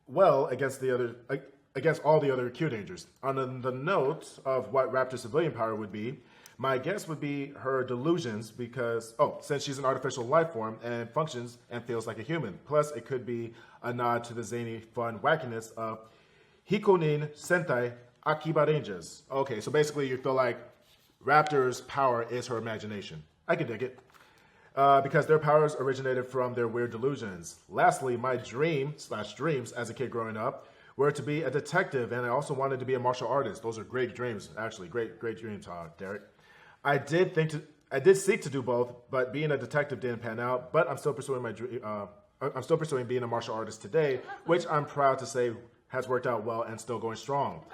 well against all the other Kyurangers. On the note of what Raptor's civilian power would be, my guess would be her delusions because, since she's an artificial life form and functions and feels like a human. Plus, it could be a nod to the zany, fun wackiness of Hikonin Sentai Akiba Rangers. Okay, so basically you feel like Raptor's power is her imagination. I can dig it. Because their powers originated from their weird delusions. Lastly, my dreams as a kid growing up were to be a detective, and I also wanted to be a martial artist. Those are great dreams, actually. Great dreams, Derek. I did seek to do both, but being a detective didn't pan out. But I'm still pursuing my dream. I'm still pursuing being a martial artist today, which I'm proud to say has worked out well and still going strong.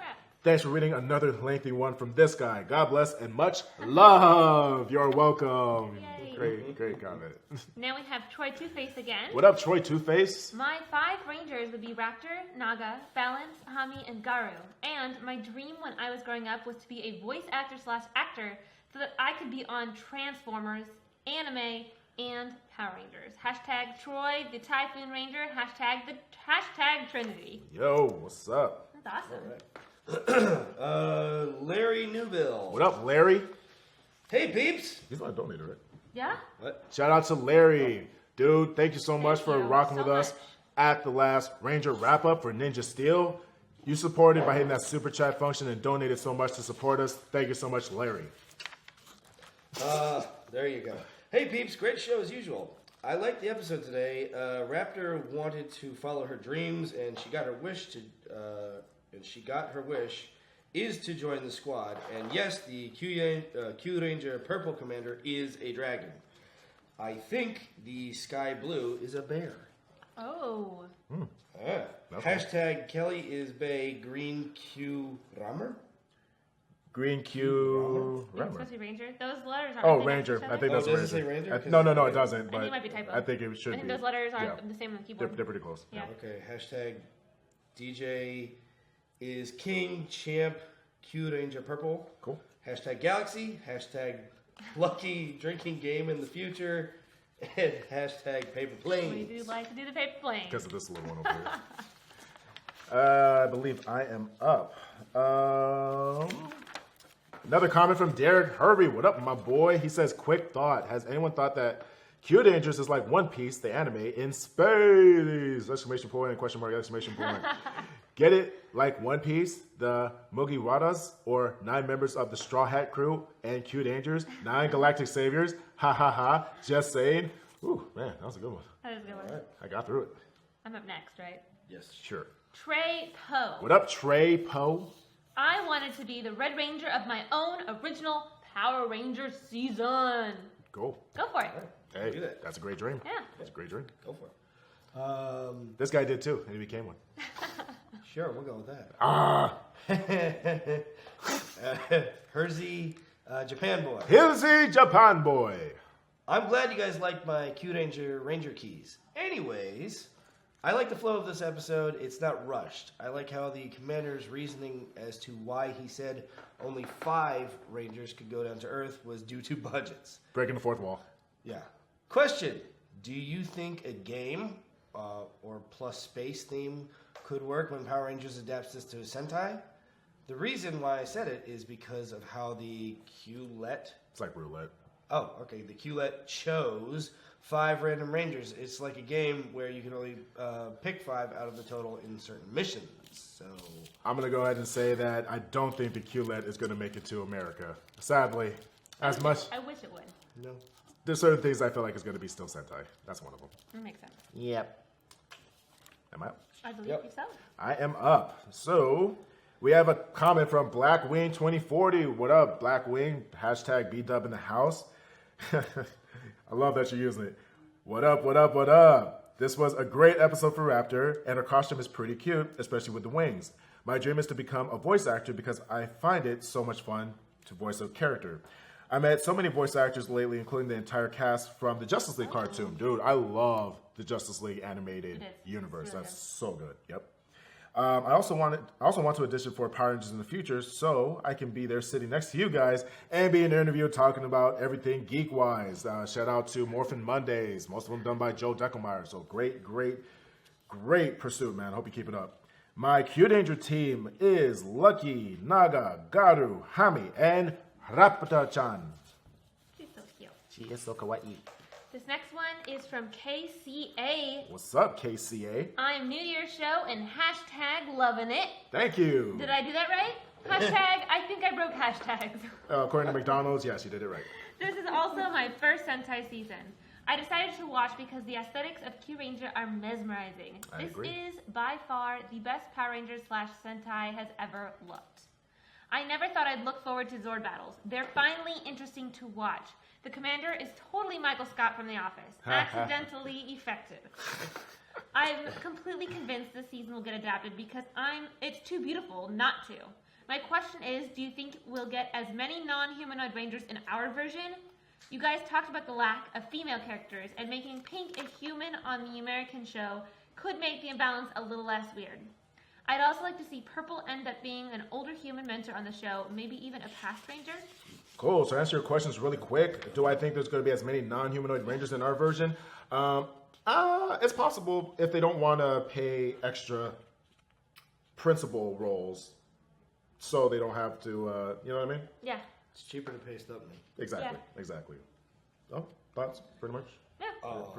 Thanks for reading another lengthy one from this guy. God bless and much love. You're welcome. Yay. Great comment. Now we have Troy Two-Face again. What up, Troy Two-Face? My 5 Rangers would be Raptor, Naga, Balance, Hami, and Garu. And my dream when I was growing up was to be a voice actor/actor so that I could be on Transformers, anime, and Power Rangers. Hashtag Troy, the Typhoon Ranger. Hashtag Trinity. Yo, what's up? That's awesome. Larry Newville. What up, Larry? Hey, peeps. He's not a donator, right? Yeah? What? Shout out to Larry. Dude, thank you so much for rocking with us much. at the last Ranger wrap-up for Ninja Steel. You supported by hitting that super chat function and donated so much to support us. Thank you so much, Larry. There you go. Hey, peeps. Great show as usual. I liked the episode today. Raptor wanted to follow her dreams, and she got her wish is to join the squad. And yes, the Kyuranger Purple Commander is a dragon. I think the Sky Blue is a bear. Oh. Hashtag Kelly is Bay Green Q Rammer. Green Q. It's supposed to be Ranger. Those letters aren't. Oh, they Ranger. match each I think other? that's does it say Ranger. Ranger? No, it doesn't. But I think it might be typo. I think it should I think be. those letters aren't the same on the keyboard. They're pretty close. Yeah. Okay, hashtag DJ is King Champ Kyuranger Purple. Cool. Hashtag Galaxy. Hashtag Lucky Drinking Game in the Future. And hashtag Paper We Planes. do like to do the paper plane. Because of this little one over here. I believe I am up. Another comment from Derek Hervey. What up, my boy? He says, quick thought. Has anyone thought that Kyurangers is like One Piece, the anime, in space? Exclamation point and question mark, exclamation point. Get it? Like One Piece, the Mugiwaras, or 9 members of the Straw Hat Crew, and Kyurangers, 9 galactic saviors. Ha ha ha. Just saying. Ooh, man, that was a good one. That is a good one. Right. I got through it. I'm up next, right? Yes. Sure. Trey Poe. What up, Trey Poe? I wanted to be the Red Ranger of my own original Power Ranger season. Go. Go for it. Hey, Do that. that's a great dream. Yeah. That's a great dream. Go for it. This guy did too, and he became one. Sure, we'll go with that. Hersey, Japan Boy. Hilsey Japan Boy. I'm glad you guys liked my Kyuranger Ranger keys. Anyways, I like the flow of this episode. It's not rushed. I like how the commander's reasoning as to why he said only 5 Rangers could go down to Earth was due to budgets. Breaking the fourth wall. Yeah. Question. Do you think a game or plus space theme could work when Power Rangers adapts this to a Sentai? The reason why I said it is because of how the Qlet... It's like roulette. Oh, okay. The Qlet chose 5 random Rangers. It's like a game where you can only pick 5 out of the total in certain missions. So I'm going to go ahead and say that I don't think the QLED is going to make it to America. Sadly, as much... I wish it would. no. There's certain things I feel like is going to be still Sentai. That's one of them. That makes sense. Yep. Am I up? I believe Yep. you so. I am up. So, We have a comment from Blackwing2040. What up, Blackwing? Hashtag BDub in the house. I love that you're using it. What up, what up, what up? This was a great episode for Raptor, and her costume is pretty cute, especially with the wings. My dream is to become a voice actor because I find it so much fun to voice a character. I met so many voice actors lately, including the entire cast from the Justice League cartoon. Dude, I love the Justice League animated universe. Really That's so good. Yep. I also want to audition for Power Rangers in the future, so I can be there sitting next to you guys and be in an interview talking about everything geek-wise. Shout out to Morphin Mondays, most of them done by Joe Deckelmeyer. So great pursuit, man. Hope you keep it up. My Kyuranger team is Lucky, Naga, Garu, Hami, and Rapata-chan. She's so cute. She is so kawaii. This next one is from KCA. What's up, KCA? I'm New Year's show and hashtag loving it. Thank you. Did I do that right? Hashtag, I think I broke hashtags. According to McDonald's, yes, you did it right. This is also my first Sentai season. I decided to watch because the aesthetics of Kyuranger are mesmerizing. I agree. This is by far the best Power Rangers / Sentai has ever looked. I never thought I'd look forward to Zord battles. They're finally interesting to watch. The commander is totally Michael Scott from The Office. Accidentally effective. I'm completely convinced this season will get adapted because it's too beautiful not to. My question is, do you think we'll get as many non-humanoid Rangers in our version? You guys talked about the lack of female characters, and making Pink a human on the American show could make the imbalance a little less weird. I'd also like to see Purple end up being an older human mentor on the show, maybe even a past Ranger. Cool. So to answer your questions really quick, do I think there's going to be as many non-humanoid Rangers in our version? It's possible if they don't want to pay extra principal roles, so they don't have to, you know what I mean? Yeah. It's cheaper to pay Stubney. Exactly. Exactly. Oh, thoughts? Pretty much? Yeah.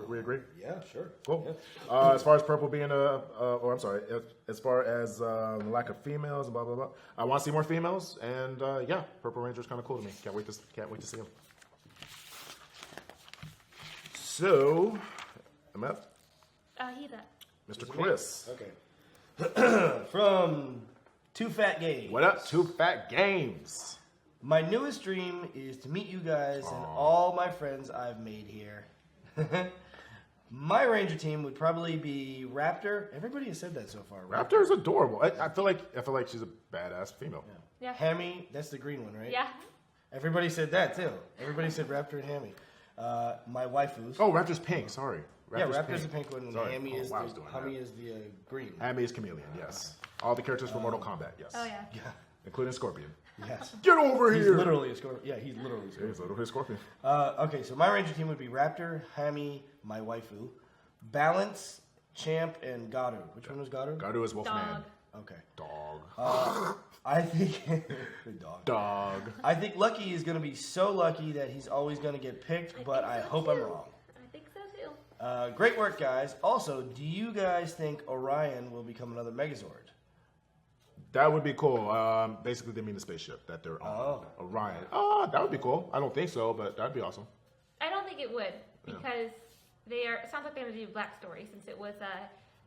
We agree? Yeah, sure. Cool. Yeah. As far as Purple being as far as the lack of females and blah, blah, blah, I want to see more females, and yeah, Purple Ranger is kind of cool to me. Can't wait to see him. So, I'm up. He's up. Mr. Chris. Okay. From Two Fat Games. What up, Two Fat Games? My newest dream is to meet you guys and all my friends I've made here. My Ranger team would probably be Raptor. Everybody has said that so far. Raptor is adorable. I feel like she's a badass female. Yeah. Hammy, that's the green one, right? Yeah. Everybody said that too. Everybody said Raptor and Hammy. My waifus. Oh, Raptor's pink. Sorry. Raptor's the pink one, and Sorry. Hammy is I was the doing Hammy that. is the green. Hammy is Chameleon. Yes. All the characters from Mortal Kombat. Yes. Oh, yeah. Yeah. Including Scorpion. Yes. Get over He's here. literally a scorpion. Yeah, he's literally a Yeah, scorpion. he's literally a Scorpion. Okay, so my Ranger team would be Raptor, Hammy, my waifu, Balance, Champ, and Garu. Which one was Garu? Garu is Wolfman. Dog. Okay. Dog. I think good dog. Dog. I think Lucky is going to be so lucky that he's always going to get picked, but I hope I'm wrong. I think so too. Great work, guys. Also, do you guys think Orion will become another Megazord? That would be cool. Basically, they mean the spaceship that they're on. Orion. That would be cool. I don't think so, but that'd be awesome. I don't think it would because it sounds like they're going to do Black Story since it was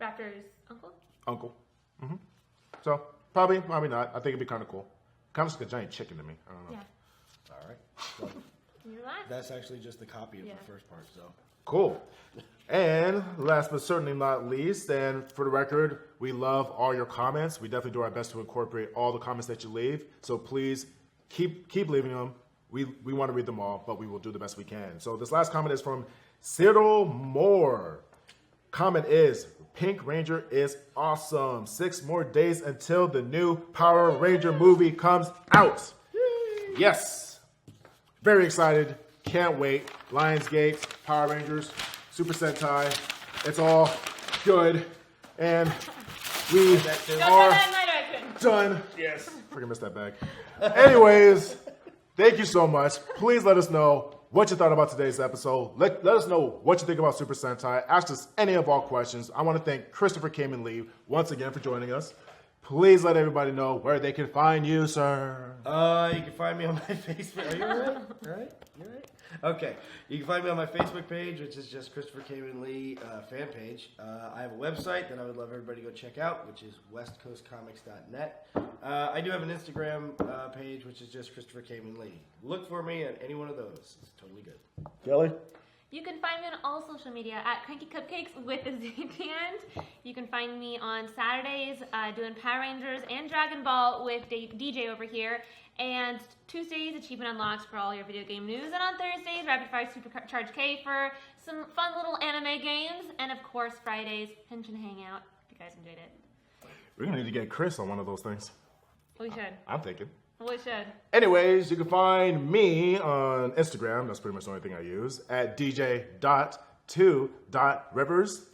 Raptor's uncle. Mm-hmm. So probably not. I think it'd be kind of cool. Kind of like a giant chicken to me. I don't know. Yeah. All right. So You're last. that's actually just the copy of Yeah. the first part. So Cool. And last but certainly not least, and for the record, we love all your comments. We definitely do our best to incorporate all the comments that you leave. So please keep leaving them. We want to read them all, but we will do the best we can. So this last comment is from Cyril Moore. Comment is, Pink Ranger is awesome. 6 more days until the new Power Ranger movie comes out. Yes. Very excited. Can't wait. Lionsgate, Power Rangers, Super Sentai. It's all good. And we Don't are go that in my direction. done. Yes. Freaking missed that bag. Anyways, thank you so much. Please let us know what you thought about today's episode. Let us know what you think about Super Sentai. Ask us any of our questions. I want to thank Christopher Khayman Lee once again for joining us. Please let everybody know where they can find you, sir. you can find me on my Facebook. Are you all right? All right? You all right? Okay, you can find me on my Facebook page, which is just Christopher Khayman Lee fan page. I have a website that I would love everybody to go check out, which is westcoastcomics.net. I do have an Instagram page, which is just Christopher Khayman Lee. Look for me at any one of those. It's totally good. Kelly? You can find me on all social media at Cranky Cupcakes with a Z at the end. You can find me on Saturdays doing Power Rangers and Dragon Ball with DJ over here. And Tuesdays, Achievement Unlocks for all your video game news. And on Thursdays, Rapid Fire Supercharge K for some fun little anime games. And of course, Fridays, Henshin Hangout, if you guys enjoyed it. We're going to need to get Chris on one of those things. We should. I'm thinking. We should. Anyways, you can find me on Instagram. That's pretty much the only thing I use. At dj.2.rivers.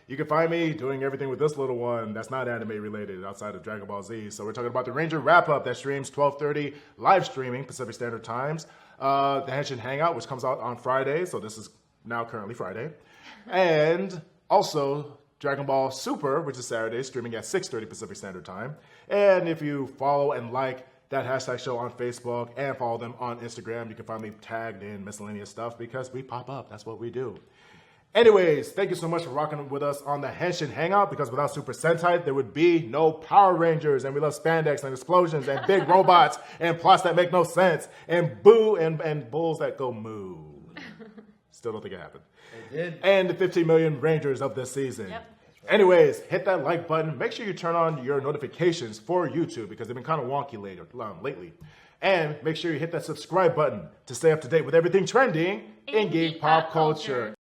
You can find me doing everything with this little one that's not anime related outside of Dragon Ball Z. So we're talking about the Ranger wrap-up that streams 12:30 live streaming Pacific Standard Times. The Henshin Hangout, which comes out on Friday. So this is now currently Friday. And also Dragon Ball Super, which is Saturday, streaming at 6:30 Pacific Standard Time. And if you follow and like that hashtag show on Facebook and follow them on Instagram, you can find me tagged in miscellaneous stuff because we pop up. That's what we do. Anyways, thank you so much for rocking with us on the Henshin Hangout, because without Super Sentai, there would be no Power Rangers, and we love spandex and explosions and big robots and plots that make no sense and boo and bulls that go moo. Still don't think it happened. It did. And the 15 million Rangers of this season. Yep. Anyways, hit that like button. Make sure you turn on your notifications for YouTube because they've been kind of wonky lately. And make sure you hit that subscribe button to stay up to date with everything trending in geek pop culture.